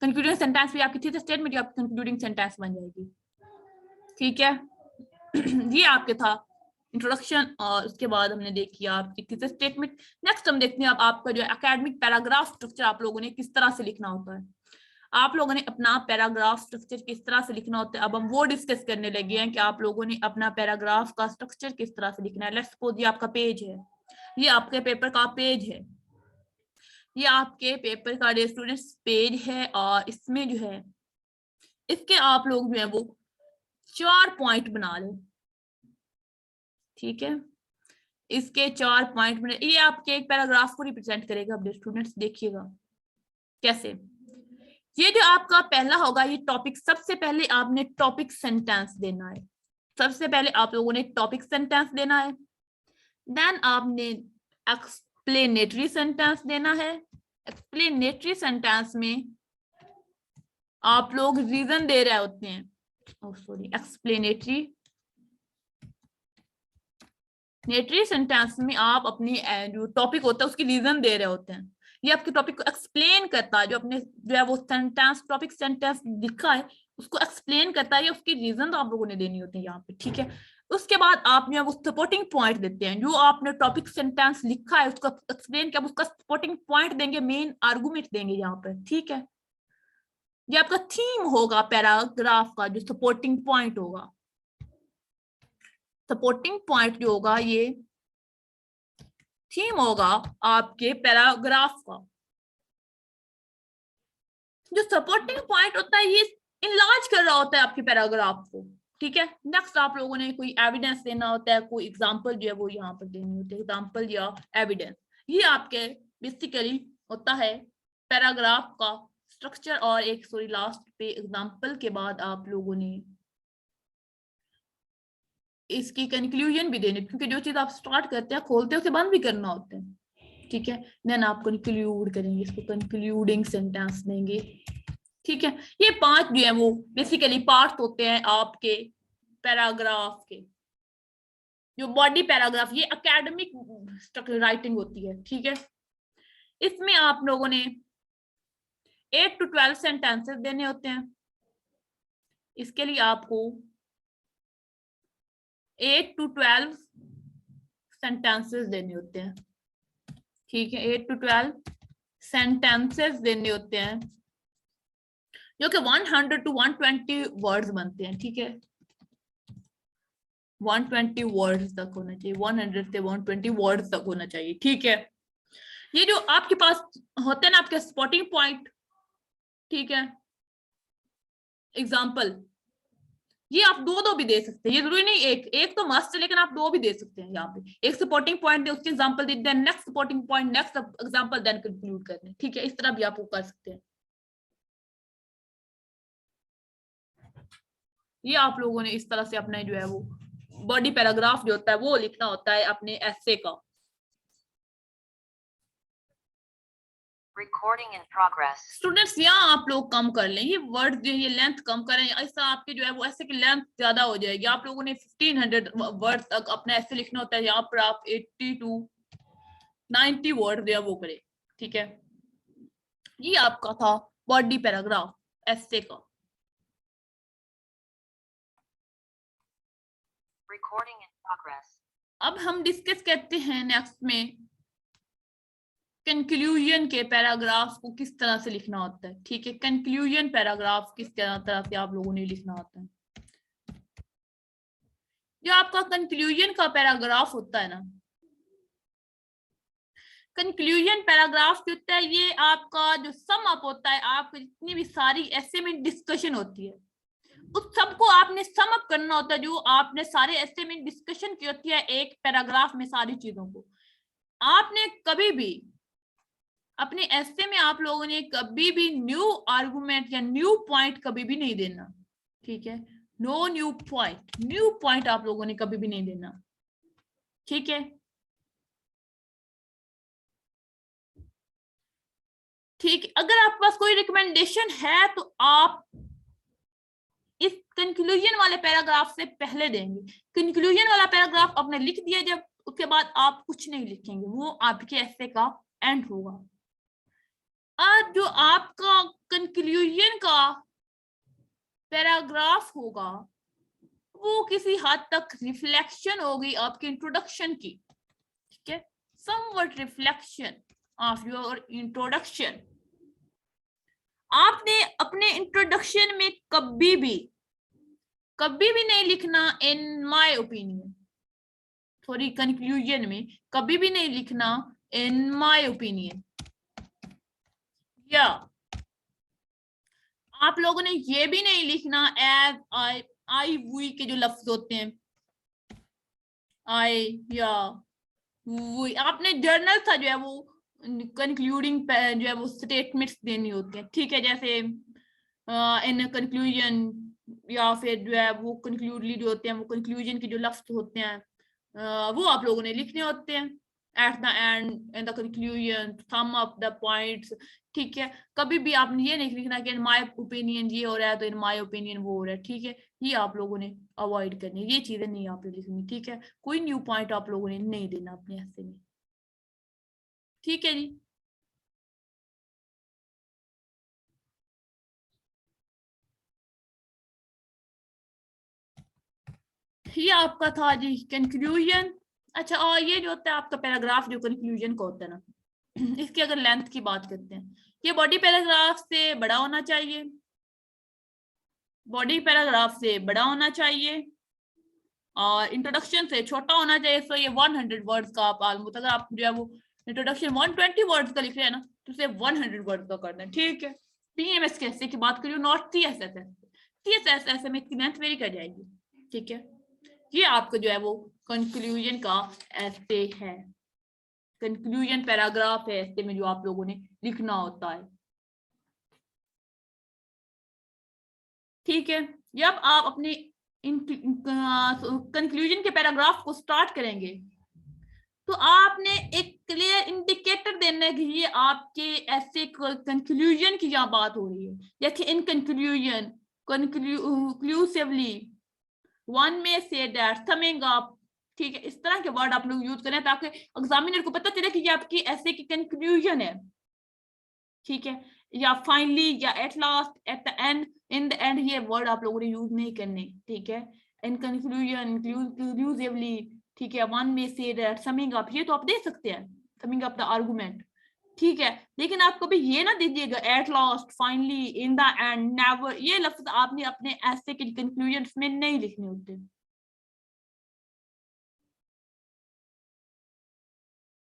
कंक्लूडिंग सेंटेंस भी आपकी थीसिस स्टेटमेंट या आपकी कंक्लूडिंग सेंटेंस बन जाएगी। ठीक है, ये आपके था इंट्रोडक्शन, और उसके बाद हमने देखी आपकी थीसिस स्टेटमेंट। नेक्स्ट हम देखते हैं अब आपका जो एकेडमिक पैराग्राफ स्ट्रक्चर आप लोगों ने किस तरह से लिखना होता है। आप लोगों ने अपना पैराग्राफ स्ट्रक्चर किस तरह से लिखना होता है, अब हम वो डिस्कस करने लगे हैं कि आप लोगों ने अपना पैराग्राफ का स्ट्रक्चर किस तरह से लिखना है। लेट्स सपोज ये आपका पेज है, ये आपके पेपर का पेज है, ये आपके पेपर का स्टूडेंट्स पेज है, और इसमें जो है इसके आप लोग जो है वो 4 पॉइंट बना लो। ठीक है, इसके 4 पॉइंट बने, ये आपके एक पैराग्राफ को रिप्रेजेंट करेगा। अब स्टूडेंट्स देखिएगा कैसे। ये जो आपका पहला होगा ये टॉपिक, सबसे पहले आपने टॉपिक सेंटेंस देना है। सबसे पहले आप लोगों ने टॉपिक सेंटेंस देना है, देन आपने एक्सप्लेनेटरी सेंटेंस देना है। एक्सप्लेनेटरी सेंटेंस में आप लोग रीजन दे रहे होते हैं, एक्सप्लेनेटरी सेंटेंस में आप अपनी जो टॉपिक होता है उसकी रीजन दे रहे होते हैं। ये आपके टॉपिक को एक्सप्लेन करता है, जो अपने जो है वो सेंटेंस टॉपिक सेंटेंस लिखा है उसको एक्सप्लेन करता है, या उसकी रीजन तो आप लोगों ने देनी होती है यहाँ पे। ठीक है, उसके बाद आप जो है वो सपोर्टिंग पॉइंट देते हैं, जो आपने टॉपिक सेंटेंस लिखा है उसको एक्सप्लेन किया, उसका सपोर्टिंग पॉइंट देंगे, मेन आर्गुमेंट देंगे यहाँ पर। ठीक है, ये आपका थीम होगा पैराग्राफ का, जो सपोर्टिंग पॉइंट होगा। सपोर्टिंग पॉइंट जो होगा ये थीम होगा आपके पैराग्राफ का। जो सपोर्टिंग पॉइंट होता है ये इनलार्ज कर रहा होता है आपके पैराग्राफ को। ठीक है, नेक्स्ट आप लोगों ने कोई एविडेंस देना होता है, कोई एग्जांपल जो है वो यहाँ पर देनी होती है, एग्जांपल या एविडेंस। ये आपके बेसिकली होता है पैराग्राफ का स्ट्रक्चर। और एक लास्ट पे एग्जांपल के बाद आप लोगों ने इसकी कंक्लूजन भी देनी, क्योंकि जो चीज आप स्टार्ट करते हैं खोलते हैं उसे बंद भी करना होता है, ठीक है। देन आप कंक्लूड करेंगे, इसको कंक्लूडिंग सेंटेंस देंगे, ठीक है। ये 5 जो है वो बेसिकली पार्ट होते हैं आपके पैराग्राफ के, जो बॉडी पैराग्राफ, ये एकेडमिक राइटिंग होती है, ठीक है। इसमें आप लोगों ने 8 to 12 सेंटेंसेस देने होते हैं। इसके लिए आपको 8 to 12 सेंटेंसेस देने होते हैं, ठीक है। 8 to 12 सेंटेंसेस देने होते हैं, जो कि 100 to 120 वर्ड्स बनते हैं, ठीक है। 120 वर्ड्स तक होना चाहिए, 100 से 120 वर्ड्स तक होना चाहिए, ठीक है। ये जो आपके पास होते हैं ना आपके स्पॉटिंग पॉइंट, ठीक है, एग्जाम्पल, ये आप दो दो भी दे सकते हैं, ये जरूरी नहीं एक एक तो मस्ट है, लेकिन आप दो भी दे सकते हैं। यहाँ पे एक सपोर्टिंग पॉइंट दे, उसके एग्जांपल दे, then next supporting point, next example, then conclude करने, ठीक है। इस तरह भी आप वो कर सकते हैं। ये आप लोगों ने इस तरह से अपने जो है वो बॉडी पैराग्राफ जो होता है वो लिखना होता है अपने एसे का। Recording in progress. स्टूडेंट्स यहाँ आप लोग कम कर लें, ये वर्ड जो ये लेंथ कम करें, ऐसा आपके जो है वो ऐसे की लेंथ ज्यादा हो जाएगी। आप लोगों ने 1500 वर्ड तक अपना ऐसे लिखना होता है, यहाँ पर आप 80 to 90 वर्ड जो है वो करें, ठीक है। ये आपका था बॉडी पैराग्राफ ऐसे का। Recording in progress. अब हम डिस्कस करते हैं नेक्स्ट में कंक्लूजन के पैराग्राफ को किस तरह से लिखना होता है, ठीक है। कंक्लूजन पैराग्राफ किस तरह से आप लोगों ने लिखना होता है। जो आपका कंक्लूजन का पैराग्राफ होता है ना, कंक्लूजन पैराग्राफ जो होता है ये आपका जो सम अप होता है, आपकी जितनी भी सारी ऐसे में डिस्कशन होती है उस सबको आपने सम अप करना होता है। जो आपने सारे ऐसे में डिस्कशन की होती है एक पैराग्राफ में, सारी चीजों को आपने कभी भी अपने ऐसे में आप लोगों ने कभी भी न्यू आर्गुमेंट या न्यू पॉइंट कभी भी नहीं देना, ठीक है। नो न्यू पॉइंट आप लोगों ने कभी भी नहीं देना, ठीक है। ठीक, अगर आपके पास कोई रिकमेंडेशन है तो आप इस कंक्लूजन वाले पैराग्राफ से पहले देंगे। कंक्लूजन वाला पैराग्राफ आपने लिख दिया जब, उसके बाद आप कुछ नहीं लिखेंगे, वो आपके ऐसे का एंड होगा। और जो आपका कंक्लूजन का पैराग्राफ होगा वो किसी हद तक रिफ्लेक्शन होगी आपकी इंट्रोडक्शन की, ठीक है। Somewhat reflection of your introduction. आपने अपने इंट्रोडक्शन में कभी भी नहीं लिखना in my opinion, sorry conclusion में कभी भी नहीं लिखना इन माय ओपिनियन, या आप लोगों ने ये भी नहीं लिखना एज आई वी के जो लफ्ज होते हैं, आई या वी। आपने जर्नल था जो है वो कंक्लूडिंग जो है वो स्टेटमेंट्स देनी होती है, ठीक है। जैसे इन कंक्लूजन, या फिर जो है वो कंक्लूडली जो होते हैं वो कंक्लूजन के जो लफ्ज होते हैं वो आप लोगों ने लिखने होते हैं। At the end, in the conclusion, sum up the points, ठीक है। कभी भी आपने ये नहीं लिखना कि इन माय ओपिनियन ये हो रहा है तो इन माय ओपिनियन वो हो रहा है, ठीक है। ये आप लोगों ने अवॉइड करनी, ये चीजें नहीं आप लिखनी, ठीक है। कोई न्यू पॉइंट आप लोगों ने नहीं देना अपने ऐसे में, ठीक है जी। ये आपका था जी कंक्लूजन। अच्छा, और ये जो होता है आपका पैराग्राफ जो कंक्लूजन का होता है ना, इसकी अगर लेंथ की बात करते हैं, ये बॉडी पैराग्राफ से बड़ा होना चाहिए, बॉडी पैराग्राफ से बड़ा होना चाहिए और इंट्रोडक्शन से छोटा होना चाहिए। तो ये 100 वर्ड्स का आप आलमोस्ट, अगर आप जो है वो इंट्रोडक्शन 120 वर्ड्स का लिख रहे हैं ना तो उसे 100 वर्ड्स का करना है, ठीक है। पीएमएस कैसे की बात करिए, नॉट सीएसएस ऐसे में लेंथ वेरी कर जाएगी, ठीक है। ये आपका जो है वो कंक्लूजन का ऐसे है, कंक्लूजन पैराग्राफ है ऐसे में जो आप लोगों ने लिखना होता है, ठीक है। जब आप अपनी कंक्लूजन के पैराग्राफ को स्टार्ट करेंगे तो आपने एक क्लियर इंडिकेटर देने के लिए आपके ऐसे कंक्लूजन की यहाँ बात हो रही है, जैसे इन कंक्लूजन, कंक्लूसिवली, वन में से दैट, समिंग अप, ठीक है, इस तरह के वर्ड आप लोग यूज करें ताकि एग्जामिनर को पता चले कि ये आपकी ऐसे की कंक्लूजन है, ठीक है, या फाइनली या at last, at the end, in the end, ये वर्ड आप लोगों ने यूज नहीं करने, ठीक है। इन कंक्लूजन, कंक्लूसिवली, ठीक है, वन में से दैट, समिंग अप, ये तो आप दे सकते हैं, समिंग अप द आर्गुमेंट, ठीक है, लेकिन आप कभी ये ना दीजिएगा at last, finally, in the end, never, ये लफ्ज आपने अपने ऐसे के कंक्लूजन में नहीं लिखने होते,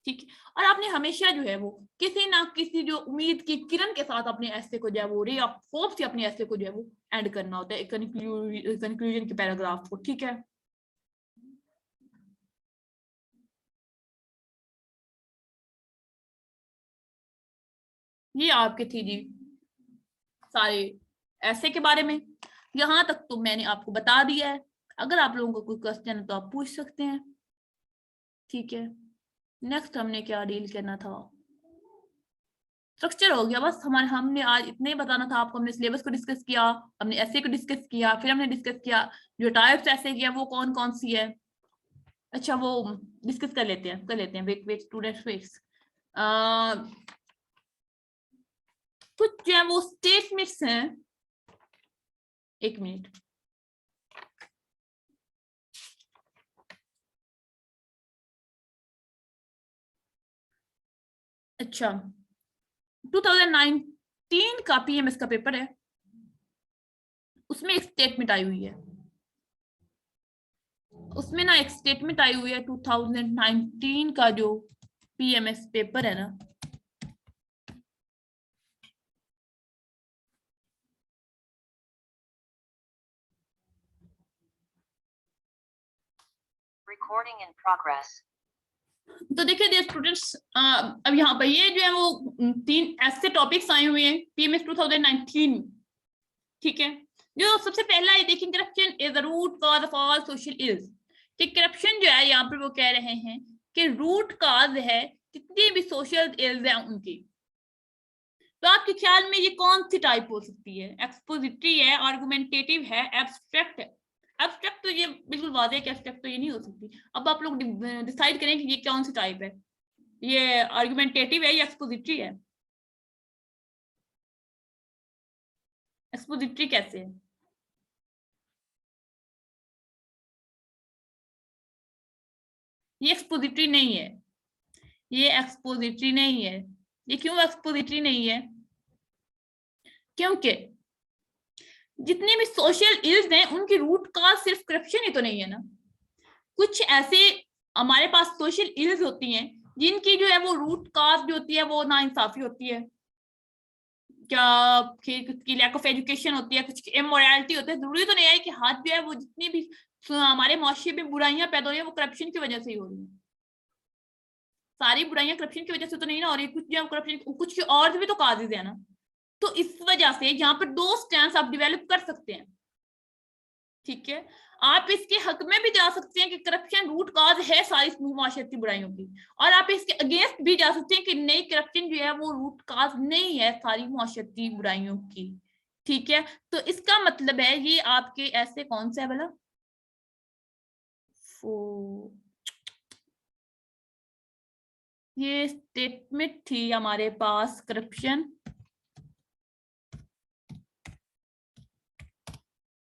ठीक है। और आपने हमेशा जो है वो किसी ना किसी जो उम्मीद की किरण के साथ अपने ऐसे को जो है वो रे ऑफ होप से अपने ऐसे को जो है वो एंड करना होता है, कंक्लूजन के पैराग्राफ को, ठीक है। ये आपके थी जी सारे ऐसे के बारे में, यहाँ तक तो मैंने आपको बता दिया है। अगर आप लोगों को कोई क्वेश्चन है तो आप पूछ सकते हैं, ठीक है। नेक्स्ट हमने क्या डील करना था, स्ट्रक्चर हो गया बस हमारे, हमने आज इतने ही बताना था आपको। हमने सिलेबस को डिस्कस किया, हमने ऐसे को डिस्कस किया, फिर हमने डिस्कस किया जो टाइप्स ऐसे किया वो कौन कौन सी है। अच्छा वो डिस्कस कर लेते हैं वेट वेट स्टूडेंट्स वेट्स, कुछ जो है वो स्टेटमेंट्स हैं, एक मिनट, अच्छा 2019 का पीएमएस का पेपर है, उसमें एक स्टेटमेंट आई हुई है, उसमें ना एक स्टेटमेंट आई हुई है 2019 का जो पीएमएस पेपर है ना, Recording in progress. तो देखिए डियर स्टूडेंट्स, अब यहाँ पर ये जो है वो 3 ऐसे टॉपिक्स आए हुए हैं पीएमएस 2019, ठीक है। जो सबसे पहला है देखिए, corruption is the root cause of all social ills, कि करप्शन जो है यहाँ पर वो कह रहे हैं कि रूट कॉज है जितनी भी सोशल इल्स हैं उनकी। तो आपके ख्याल में ये कौन सी टाइप हो सकती है, एक्सपोजिटरी है, आर्गुमेंटेटिव है, एब्स्ट्रैक्ट है। एब्स्ट्रैक्ट तो ये बिल्कुल वादे है कि एब्स्ट्रैक्ट तो ये नहीं हो सकती। अब आप लोग डिसाइड करें कि ये कौन सी टाइप है, ये आर्गुमेंटेटिव है या एक्सपोजिटरी है। एक्सपोजिटरी कैसे है, ये एक्सपोजिटरी नहीं है, ये एक्सपोजिटरी नहीं है। ये क्यों एक्सपोजिटरी नहीं है, क्योंकि जितने भी सोशल इल्स हैं उनकी रूट कॉज सिर्फ करप्शन ही तो नहीं है ना। कुछ ऐसे हमारे पास सोशल इल्स होती हैं जिनकी जो है वो रूट कॉज जो होती है वो नाइंसाफी होती है, क्या की लैक ऑफ एजुकेशन होती है, कुछ इमोरलिटी होती है। जरूरी तो नहीं है कि हाथ जो है वो जितनी भी हमारे मुआशरे में बुराइयां पैदा हो रही है वो करप्शन की वजह से ही हो रही है। सारी बुराइयां करप्शन की वजह से तो नहीं ना हो रही, कुछ जो करप्शन, कुछ के और भी तो काजेज है ना। तो इस वजह से यहाँ पर 2 स्टैंस आप डेवलप कर सकते हैं, ठीक है। आप इसके हक में भी जा सकते हैं कि करप्शन रूट कॉज है सारी मुआशरती बुराइयों की, और आप इसके अगेंस्ट भी जा सकते हैं कि नहीं, करप्शन जो है वो रूट कॉज नहीं है सारी मुआशरती बुराइयों की, ठीक है। तो इसका मतलब है ये आपके ऐसे कौन सा है भला, ये स्टेटमेंट थी हमारे पास, करप्शन।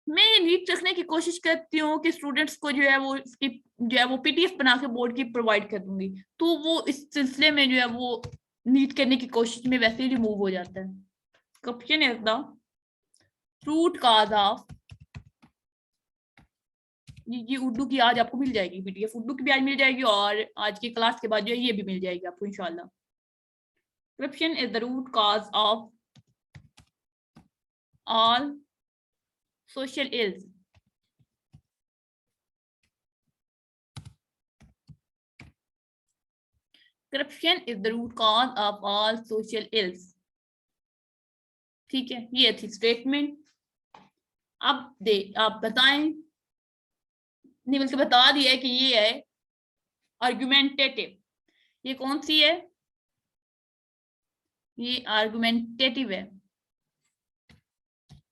मैं ये नीट रखने की कोशिश करती हूँ कि स्टूडेंट्स को जो है वो इसकी जो है वो पीडीएफ बना के बोर्ड की प्रोवाइड कर दूंगी, तो वो इस सिलसिले में जो है वो नीट करने की कोशिश में वैसे ही रिमूव हो जाता है। Corruption is the root cause of, ये उर्दू की आज आपको मिल जाएगी पीडीएफ, उर्दू की भी आज मिल जाएगी और आज की क्लास के बाद जो है ये भी मिल जाएगी आपको इंशाल्लाह। Corruption is the root cause of all social ills. Corruption is the root cause of all social ills. ठीक है, ये थी स्टेटमेंट। अब आप बताएं नहीं बल्कि बता दिया है कि ये है आर्गुमेंटेटिव। ये कौन सी है? ये आर्गुमेंटेटिव है,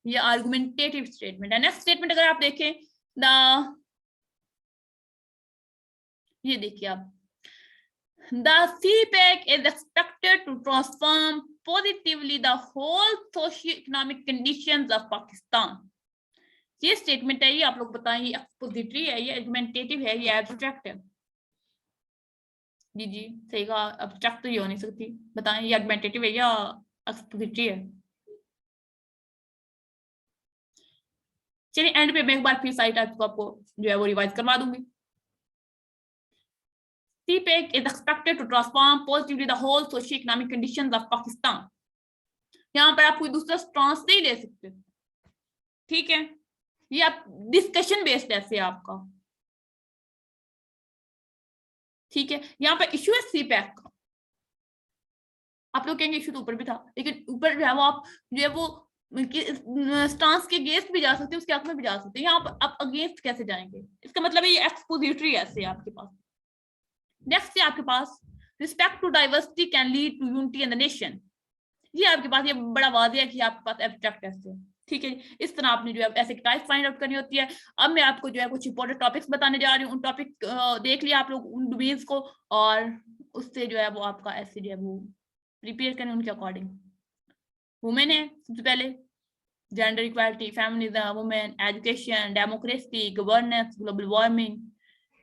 ये आर्गुमेंटेटिव स्टेटमेंट है। नेक्स्ट स्टेटमेंट अगर आप देखें द, ये देखिए आप, the CPEC is expected to transform positively the whole socio-economic conditions of Pakistan। ये स्टेटमेंट है, ये आप लोग बताएं, ये एक्सपोजिटरी है, ये आर्गुमेंटेटिव है, ये एब्स्ट्रैक्ट है? जी जी सही कहा, एब्स्ट्रैक्ट तो ये हो नहीं सकती। बताएं ये आर्गुमेंटेटिव है या एक्सपोजिटरी है? चलिए एंड पे मैं एक बार फिर साइट आपको जो है वो रिवाइज करवा दूंगी। CPEC is expected to transform positively the whole socio-economic conditions of Pakistan। यहाँ पर आप कोई दूसरा स्टांस नहीं ले सकते, ठीक है? ये आप डिस्कशन बेस्ड ऐसे आपका, ठीक है? यहाँ पर इशू है CPEC का। आप लोग कहेंगे इशू तो ऊपर भी था, लेकिन ऊपर जो है वो आप जो है वो स्टांस के अगेंस्ट भी जा सकते हैं, उसके हक में भी जा सकते हैं। यहाँ पर आप अगेंस्ट कैसे जाएंगे? इसका मतलब है ये एक्सपोजिटरी ऐसे आपके पास। नेक्स्ट है आपके पास respect to diversity can lead to unity in the nation. ये आपके पास ये बड़ा वादिया है कि आपके पास एब्स्ट्रैक्ट ऐसे, ठीक है? इस तरह आपने जो है ऐसे टाइप फाइंड आउट करनी होती है। अब मैं आपको जो है कुछ इंपॉर्टेंट टॉपिक्स बताने जा रही हूँ, उन टॉपिक देख लिया आप लोग उन डोमेन्स को, और उससे जो है वो आपका ऐसे जो है वो प्रिपेयर करें उनके अकॉर्डिंग। वुमेन है सबसे पहले, gender equality, feminism, women, education, democracy, governance, global warming,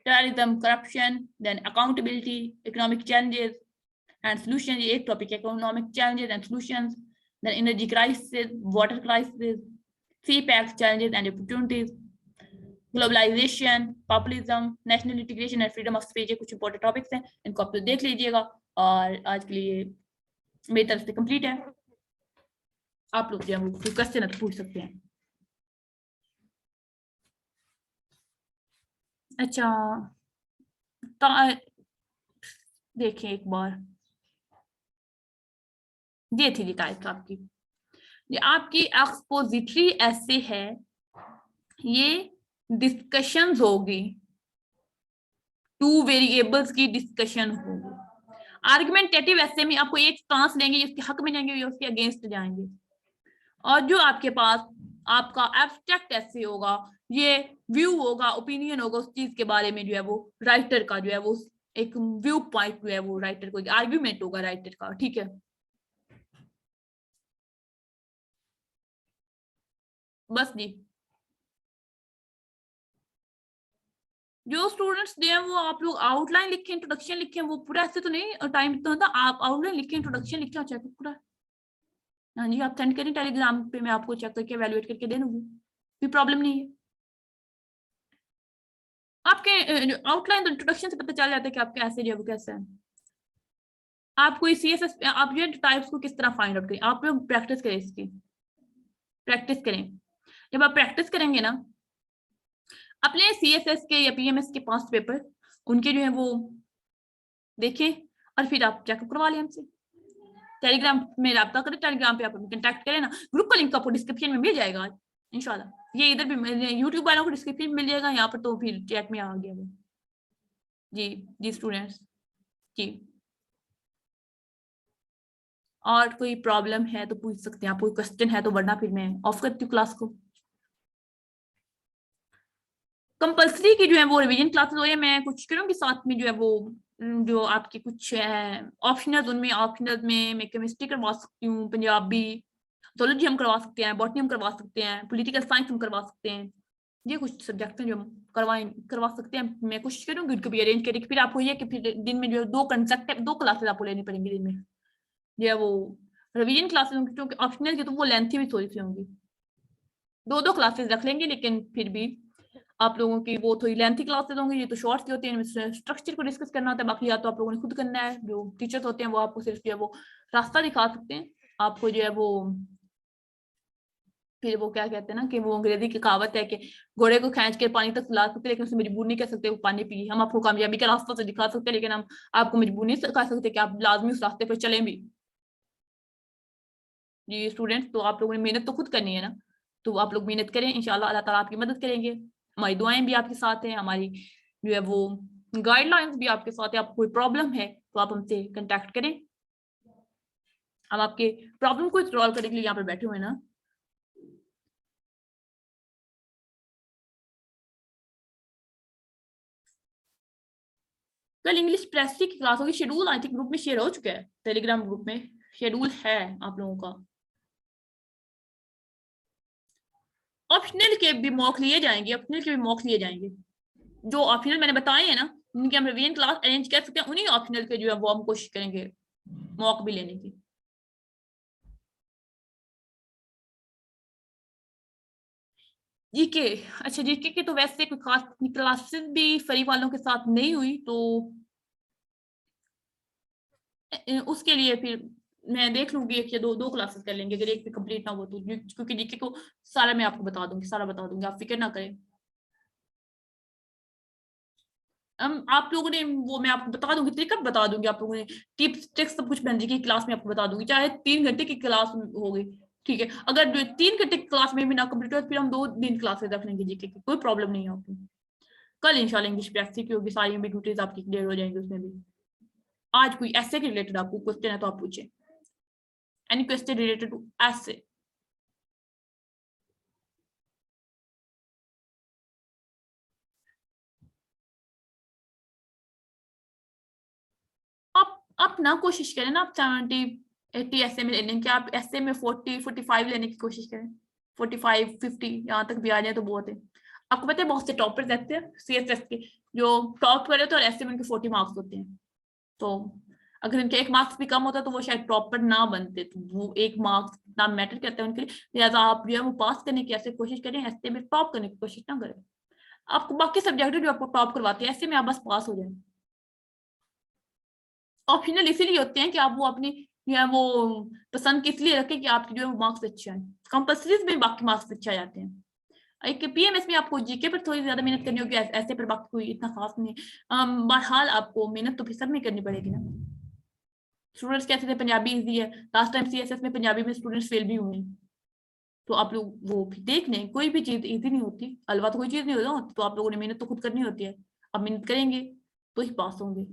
terrorism, corruption, then accountability, economic challenges and solutions। ये एक टॉपिक है, economic challenges and solutions, then energy crisis, water crisis, CPEC challenges and opportunities, globalization, populism, national integration and freedom of speech। ये कुछ important topics हैं, इनको आप तो देख लीजिएगा। और आज के लिए मेरी तरफ से कंप्लीट है। आप लोग जो है क्वेश्चन पूछ सकते हैं। अच्छा देखिए एक बार, ये थी टाइप आपकी, ये आपकी एक्सपोजिटरी ऐसे है, ये डिस्कशंस होगी, टू वेरिएबल्स की डिस्कशन होगी। आर्गुमेंटेटिव ऐसे में आपको एक स्टांस लेंगे, उसके हक में जाएंगे या उसके अगेंस्ट जाएंगे। और जो आपके पास आपका एब्स्ट्रैक्ट ऐसे होगा, ये व्यू होगा, ओपिनियन होगा उस चीज के बारे में, जो है वो राइटर का जो है वो एक व्यू पॉइंट जो है वो राइटर को आर्ग्यूमेंट होगा राइटर का, ठीक है? बस जी, जो स्टूडेंट्स जो है वो आप लोग आउटलाइन लिखे, इंट्रोडक्शन लिखे, वो पूरा ऐसे तो नहीं टाइम इतना होता, आप आउटलाइन लिखे, इंट्रोडक्शन लिखे और चेक पूरा। हाँ जी, आप सेंड करें टेलीग्राम पे, मैं आपको चेक करके एवेलुएट करके दे दूंगी, कोई प्रॉब्लम नहीं है। आपके आउटलाइन तो इंट्रोडक्शन से पता चल जाता है कि आपके ऐसे जो है वो कैसे है। आप कोई CSS आप जो टाइप्स को किस तरह फाइंड आउट करें, आप लोग प्रैक्टिस करें, इसकी प्रैक्टिस करें। जब आप प्रैक्टिस करेंगे ना अपने CSS के या PMS के पास्ट पेपर, उनके जो है वो देखें और फिर आप चेकअप करवा लें हमसे। टेलीग्राम में राब्ता करें, टेलीग्राम पे आप कांटेक्ट करें ना, ग्रुप का लिंक आपको डिस्क्रिप्शन में मिल जाएगा इंशाल्लाह। ये इधर भी यूट्यूब वालों को डिस्क्रिप्शन में मिल जाएगा, यहाँ पर तो फिर चैट में आ गया वो। जी जी स्टूडेंट्स जी, और कोई प्रॉब्लम है तो पूछ सकते हैं आप, कोई क्वेश्चन है तो, वरना फिर मैं ऑफ करती हूँ क्लास को। कंपल्सरी की जो है वो रिवीजन क्लासेस हो रही है, मैं कुछ करूँगी साथ में जो है वो जो आपकी कुछ ऑप्शनल, उनमें ऑप्शनल में मैं केमिस्ट्री करवा सकती हूँ, पंजाबी, जोलॉजी हम करवा सकते हैं, बॉटनी हम करवा सकते हैं, पॉलिटिकल साइंस हम करवा सकते हैं। ये कुछ सब्जेक्ट हैं जो हम करवा सकते हैं। मैं कोशिश करूँगी उनको भी अरेंज करके, फिर आपको ये कि फिर दिन में जो 2 कंसेप्ट 2 क्लासेस आपको लेनी पड़ेंगी दिन में, जो है वो रिवीजन क्लासेस होंगी, क्योंकि ऑप्शनल की तो वो लेंथी भी थोड़ी सी होंगी। 2 क्लासेस रख लेंगे, लेकिन फिर भी आप लोगों की वो थोड़ी लेंथी क्लासेस होंगी, ये तो शॉर्ट्स की होती है, इनमें स्ट्रक्चर को डिस्कस करना होता है, बाकी या तो आप लोगों ने खुद करना है। जो टीचर्स होते हैं वो आपको सिर्फ जो है वो रास्ता दिखा सकते हैं, आपको जो है वो फिर वो क्या कहते हैं ना कि वो अंग्रेजी की कहावत है कि घोड़े को खींच के पानी तक ला सकते, लेकिन उसे मजबूर नहीं कर सकते वो पानी पी। हम आपको कामयाबी का रास्ता तो दिखा सकते हैं, लेकिन हम आपको मजबूर नहीं सिखा सकते कि आप लाजमी उस रास्ते पर चलें भी। जी स्टूडेंट्स, तो आप लोगों ने मेहनत तो खुद करनी है ना, तो आप लोग मेहनत करें, इंशाल्लाह अल्लाह ताला आपकी मदद करेंगे। हमारी दुआएं भी आपके साथ हैं, हमारी जो है वो गाइडलाइंस भी आपके साथ है। आपको कोई प्रॉब्लम है तो आप हमसे कांटेक्ट करें, हम आपके प्रॉब्लम को सॉल्व करने के लिए यहाँ पर बैठे हुए हैं ना। कल इंग्लिश प्रेस की क्लास होगी, शेड्यूल आई थिंक ग्रुप में शेयर हो चुका है, टेलीग्राम ग्रुप में शेड्यूल है आप लोगों का। ऑप्शनल के भी मॉक लिए जाएंगे, ऑप्शनल के भी मॉक लिए जाएंगे। जो ऑप्शनल मैंने बताए हैं ना, उनकी हम रिवीजन क्लास अरेंज कर सकते हैं, उन्हीं ऑप्शनल के जो है वो हम कोशिश करेंगे मॉक भी लेने की। जीके, अच्छा जीके के तो वैसे कोई खास क्लासेस भी फ्री वालों के साथ नहीं हुई, तो उसके लिए फिर मैं देख लूंगी, एक या दो क्लासेस कर लेंगे अगर एक भी कंप्लीट ना हो तो, क्योंकि जीके को सारा मैं आपको बता दूंगी, सारा बता दूंगी, आप फिक्र ना करें। आप लोगों ने वो मैं आपको बता दूंगी, तरीका बता दूंगी आप लोगों ने, टिप्स ट्रिक्स सब कुछ मैं जीके की क्लास में आपको बता दूंगी, चाहे 3 घंटे की क्लास होगी, ठीक है। अगर 3 घंटे की क्लास में भी ना कंप्लीट हो फिर हम 2 दिन क्लासेस रख लेंगे जीके की, कोई प्रॉब्लम नहीं है आपको। कल इंशाल्लाह इंग्लिश प्रैक्टिस की होगी, सारी एम्बिग्यूटीज आपकी क्लियर हो जाएंगी उसमें भी। आज कोई ऐसे के रिलेटेड आपको क्वेश्चन है तो आप पूछे, एनी क्वेश्चन रिलेटेड टू ऐसे। आप ना कोशिश करें ना, आप 70-80 ऐसे में ले लें, कि आप ऐसे में 40-45 लेने की कोशिश करें, 45-50 यहाँ तक भी आ जाए तो बहुत है। आपको पता है बहुत से टॉपर्स रहते हैं सीएसएस के जो टॉप करे, तो और ऐसे में उनके 40 मार्क्स होते हैं, तो अगर उनके 1 मार्क्स भी कम होता तो वो शायद टॉपर ना बनते, तो वो 1 मार्क्स ना मैटर करता है उनके लिए। लिहाजा आप जो है वो पास करने की ऐसे कोशिश करें, ऐसे में टॉप करने की कोशिश ना करें। आपको बाकी सब्जेक्ट जो आपको टॉप करवाते हैं ऐसे में आप बस पास हो जाए। ऑप्शनल इसीलिए होते हैं कि आप वो अपनी जो है वो पसंद की इसलिए रखें कि आपके जो है वो मार्क्स अच्छे आए, कंपल्सरीज में बाकी मार्क्स अच्छे आ जाते हैं। एक पीएमएस में आपको जीके पर थोड़ी ज्यादा मेहनत करनी होगी, ऐसे पर बाकी कोई इतना खास नहीं है। बहरहाल आपको मेहनत तो फिर सब में करनी पड़ेगी ना। स्टूडेंट्स कहते थे पंजाबी इजी है, लास्ट टाइम सीएसएस में पंजाबी में स्टूडेंट्स फेल भी हुए, तो आप लोग वो भी देख लें, कोई भी चीज इजी नहीं होती, हलवा तो कोई चीज नहीं होता, तो आप लोगों ने मेहनत तो खुद करनी होती है, अब मेहनत करेंगे तो ही पास होंगे,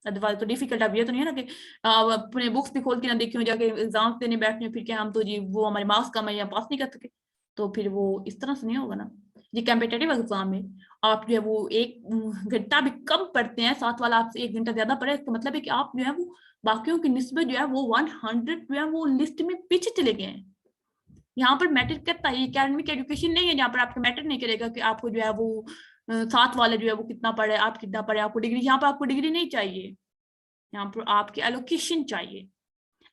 अदरवाइज तो डिफिकल्ट। अब ये तो नहीं है ना कि आप अपने बुक्स भी खोल के ना देखे हो, जाके एग्जाम देने बैठने फिर क्या हम तो जी वो हमारे मार्क्स कम है या पास नहीं कर सके, तो फिर वो इस तरह से नहीं होगा ना। ये कम्पिटेटिव एग्जाम में आप जो है वो 1 घंटा भी कम पढ़ते हैं, साथ वाला आपसे 1 घंटा ज्यादा पढ़े, इसका मतलब है कि आप जो है वो बाकियों की निस्बत जो है वो 100 जो है वो लिस्ट में पीछे चले गए हैं। यहाँ पर मैटर करता है, एकेडमिक एजुकेशन नहीं है जहाँ पर आपको मैटर नहीं करेगा कि आपको जो है वो साथ वाले जो है वो कितना पढ़े, आप कितना पढ़े, आपको डिग्री, यहाँ पर आपको डिग्री नहीं चाहिए, यहाँ पर आपकी एलोकेशन चाहिए।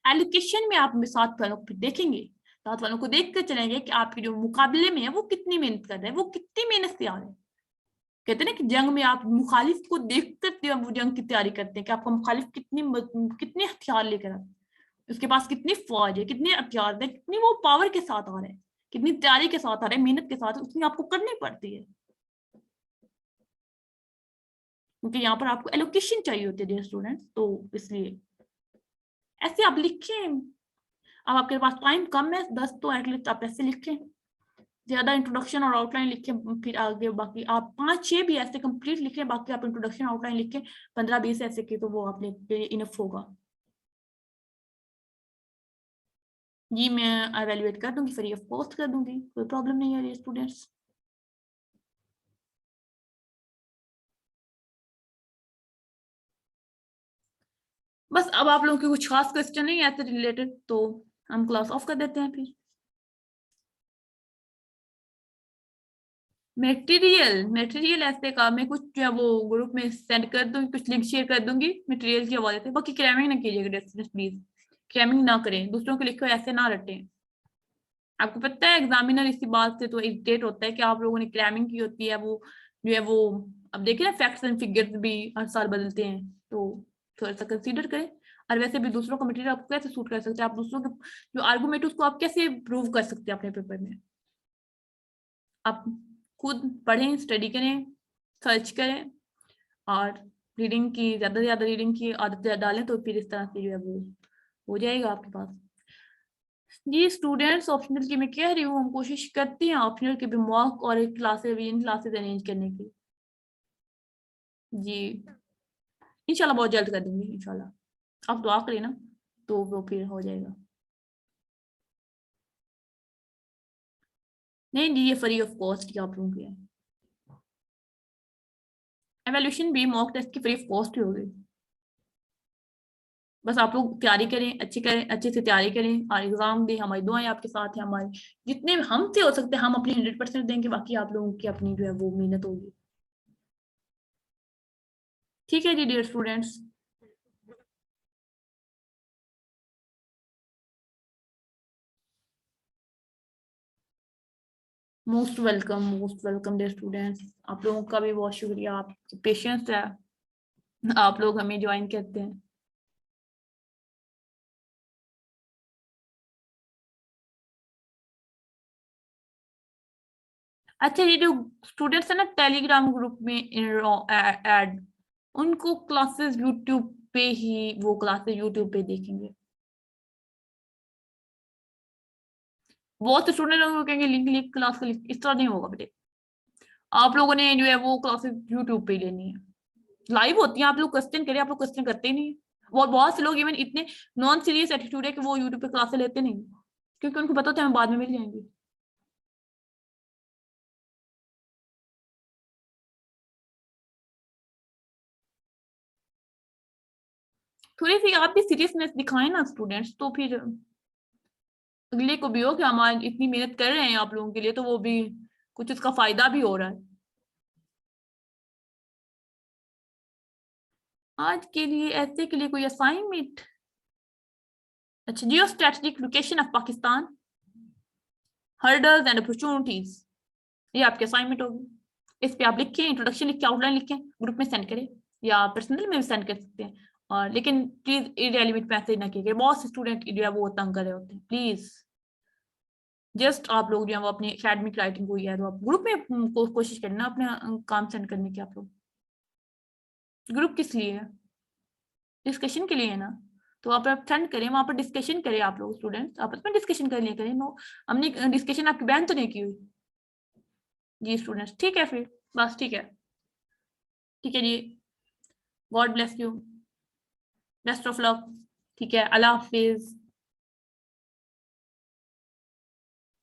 एलोकेशन में आप साथ वालों को देखेंगे, साथ वालों को देख कर चलेंगे कि आपके जो मुकाबले में है वो कितनी मेहनत कर रहे हैं, वो कितनी मेहनत से आ रहे हैं। कहते हैं ना कि जंग में आप मुखालिफ को देखकर वो जंग की तैयारी करते हैं कि आपका मुखालिफ कितने हथियार लेकर आए, उसके पास कितनी फौज है, कितने हथियार है, कितनी वो पावर के साथ आ रहे हैं, कितनी तैयारी के साथ आ रहे हैं, मेहनत के साथ, उसमें आपको करनी पड़ती है, क्योंकि यहाँ पर आपको एलोकेशन चाहिए होती है स्टूडेंट्स, तो इसलिए ऐसे आप लिखें। अब आपके पास टाइम कम है 10, तो एटलीस्ट आप ऐसे लिखें, ज्यादा इंट्रोडक्शन और आउटलाइन लिखें, फिर आगे बाकी आप 5-6 भी ऐसे कंप्लीट लिखें, बाकी आप इंट्रोडक्शन आउटलाइन लिखें 15-20 ऐसे की, तो वो आपने इनफ होगा। जी मैं एवेल्युएट कर दूंगी, फ्री ऑफ कॉस्ट कर दूंगी, कोई प्रॉब्लम नहीं है ये स्टूडेंट्स। बस अब आप लोगों के कुछ खास क्वेश्चन नहीं है रिलेटेड, तो हम क्लास ऑफ कर देते हैं फिर। मटेरियल ऐसे का मैं कुछ जो है वो ग्रुप में सेंड कर दूंगी, कुछ लिंक शेयर कर दूंगी मटेरियल के हवाले से, बाकी क्रैमिंग ना कीजिएगा प्लीज, क्रैमिंग ना करें, दूसरों के लिखे ऐसे ना रटें। आपको पता है एग्जामिनर इसी बात से तो इरिटेट होता है कि आप लोगों ने क्रैमिंग की होती है, वो जो है वो अब देखिए ना फैक्ट्स एंड फिगर्स भी हर साल बदलते हैं, तो थोड़ा सा कंसीडर करें। और वैसे भी दूसरों का मटेरियल आपको कैसे सूट कर सकते हैं, आप दूसरों के जो आर्गूमेंट उसको आप कैसे प्रूव कर सकते हैं अपने पेपर में। आप खुद पढ़ें, स्टडी करें, सर्च करें, और रीडिंग की ज्यादा से ज्यादा रीडिंग की आदत डालें, तो फिर इस तरह से जो है वो हो जाएगा आपके पास। जी स्टूडेंट्स, ऑप्शनल की मैं कह रही हूँ, हम कोशिश करते हैं ऑप्शनल के भी मॉक और एक क्लासेस अरेंज करने की। जी इंशाल्लाह बहुत जल्द कर देंगे इंशाल्लाह, आप दुआ करें ना तो वो फिर हो जाएगा। नहीं जी ये फ्री ऑफ कॉस्ट ही आप लोगों की है, एवोल्यूशन भी मॉक टेस्ट की फ्री ऑफ कॉस्ट ही होगी। बस आप लोग तैयारी करें, अच्छे से तैयारी करें और एग्जाम दें। हमारी दुआएं आपके साथ हैं, हमारे जितने हमसे हो सकते हैं हम अपनी 100% देंगे, बाकी आप लोगों की अपनी जो है वो मेहनत होगी। ठीक है जी dear students. Most welcome dear students, आप लोगों का भी बहुत शुक्रिया, आपकी पेशेंस है, आप लोग हमें ज्वाइन करते हैं। अच्छा ये जो स्टूडेंट्स है ना टेलीग्राम ग्रुप में ऐड, उनको क्लासेस यूट्यूब पे ही, वो क्लासेस यूट्यूब पे देखेंगे। बहुत से स्टूडेंट लोग कहेंगे लिंक लिंक क्लास का लिंक, इस तरह नहीं होगा बेटे। आप लोगों ने जो है वो क्लासेस यूट्यूब पे ही लेनी है, लाइव होती है। आप लोग क्वेश्चन करिए, आप लोग क्वेश्चन करते ही नहीं है। और बहुत से लोग इवन इतने नॉन सीरियस एटीट्यूड है कि वो यूट्यूब पे क्लासेस लेते नहीं, क्योंकि उनको पता होता है हमें बाद में मिल जाएंगी। थोड़ी सी आप भी सीरियसनेस दिखाएं ना स्टूडेंट्स, तो फिर अगले को भी हो कि हमारी इतनी मेहनत कर रहे हैं आप लोगों के लिए, तो वो भी कुछ उसका फायदा भी हो रहा है। आज के लिए ऐसे के लिए कोई असाइनमेंट। अच्छा, geo strategic location of Pakistan, hurdles and opportunities, ये आपकी असाइनमेंट होगी। इस पे आप लिखें, इंट्रोडक्शन लिख के आउटलाइन लिखें, ग्रुप में सेंड करें या पर्सनल में भी सेंड कर सकते हैं। और लेकिन प्लीज इरेलीवेंट मैसेज ना कीजिए, बहुत से स्टूडेंट जो है वो तंग कर रहे होते हैं। प्लीज जस्ट आप लोग जो है वो अपनी एकेडमिक राइटिंग हुई है तो आप ग्रुप में कोशिश करना अपने काम सेंड करने की। आप लोग ग्रुप किस लिए है? डिस्कशन के लिए है ना, तो आप सेंड करें, वहां पर डिस्कशन करें, आप लोग स्टूडेंट्स आपस में डिस्कशन कर लिया करें। नो हमने डिस्कशन आपकी बहन तो नहीं की हुई। जी स्टूडेंट्स ठीक है फिर, बस ठीक है जी, God bless you, best of luck. ठीक है, अल्लाह हाफिज।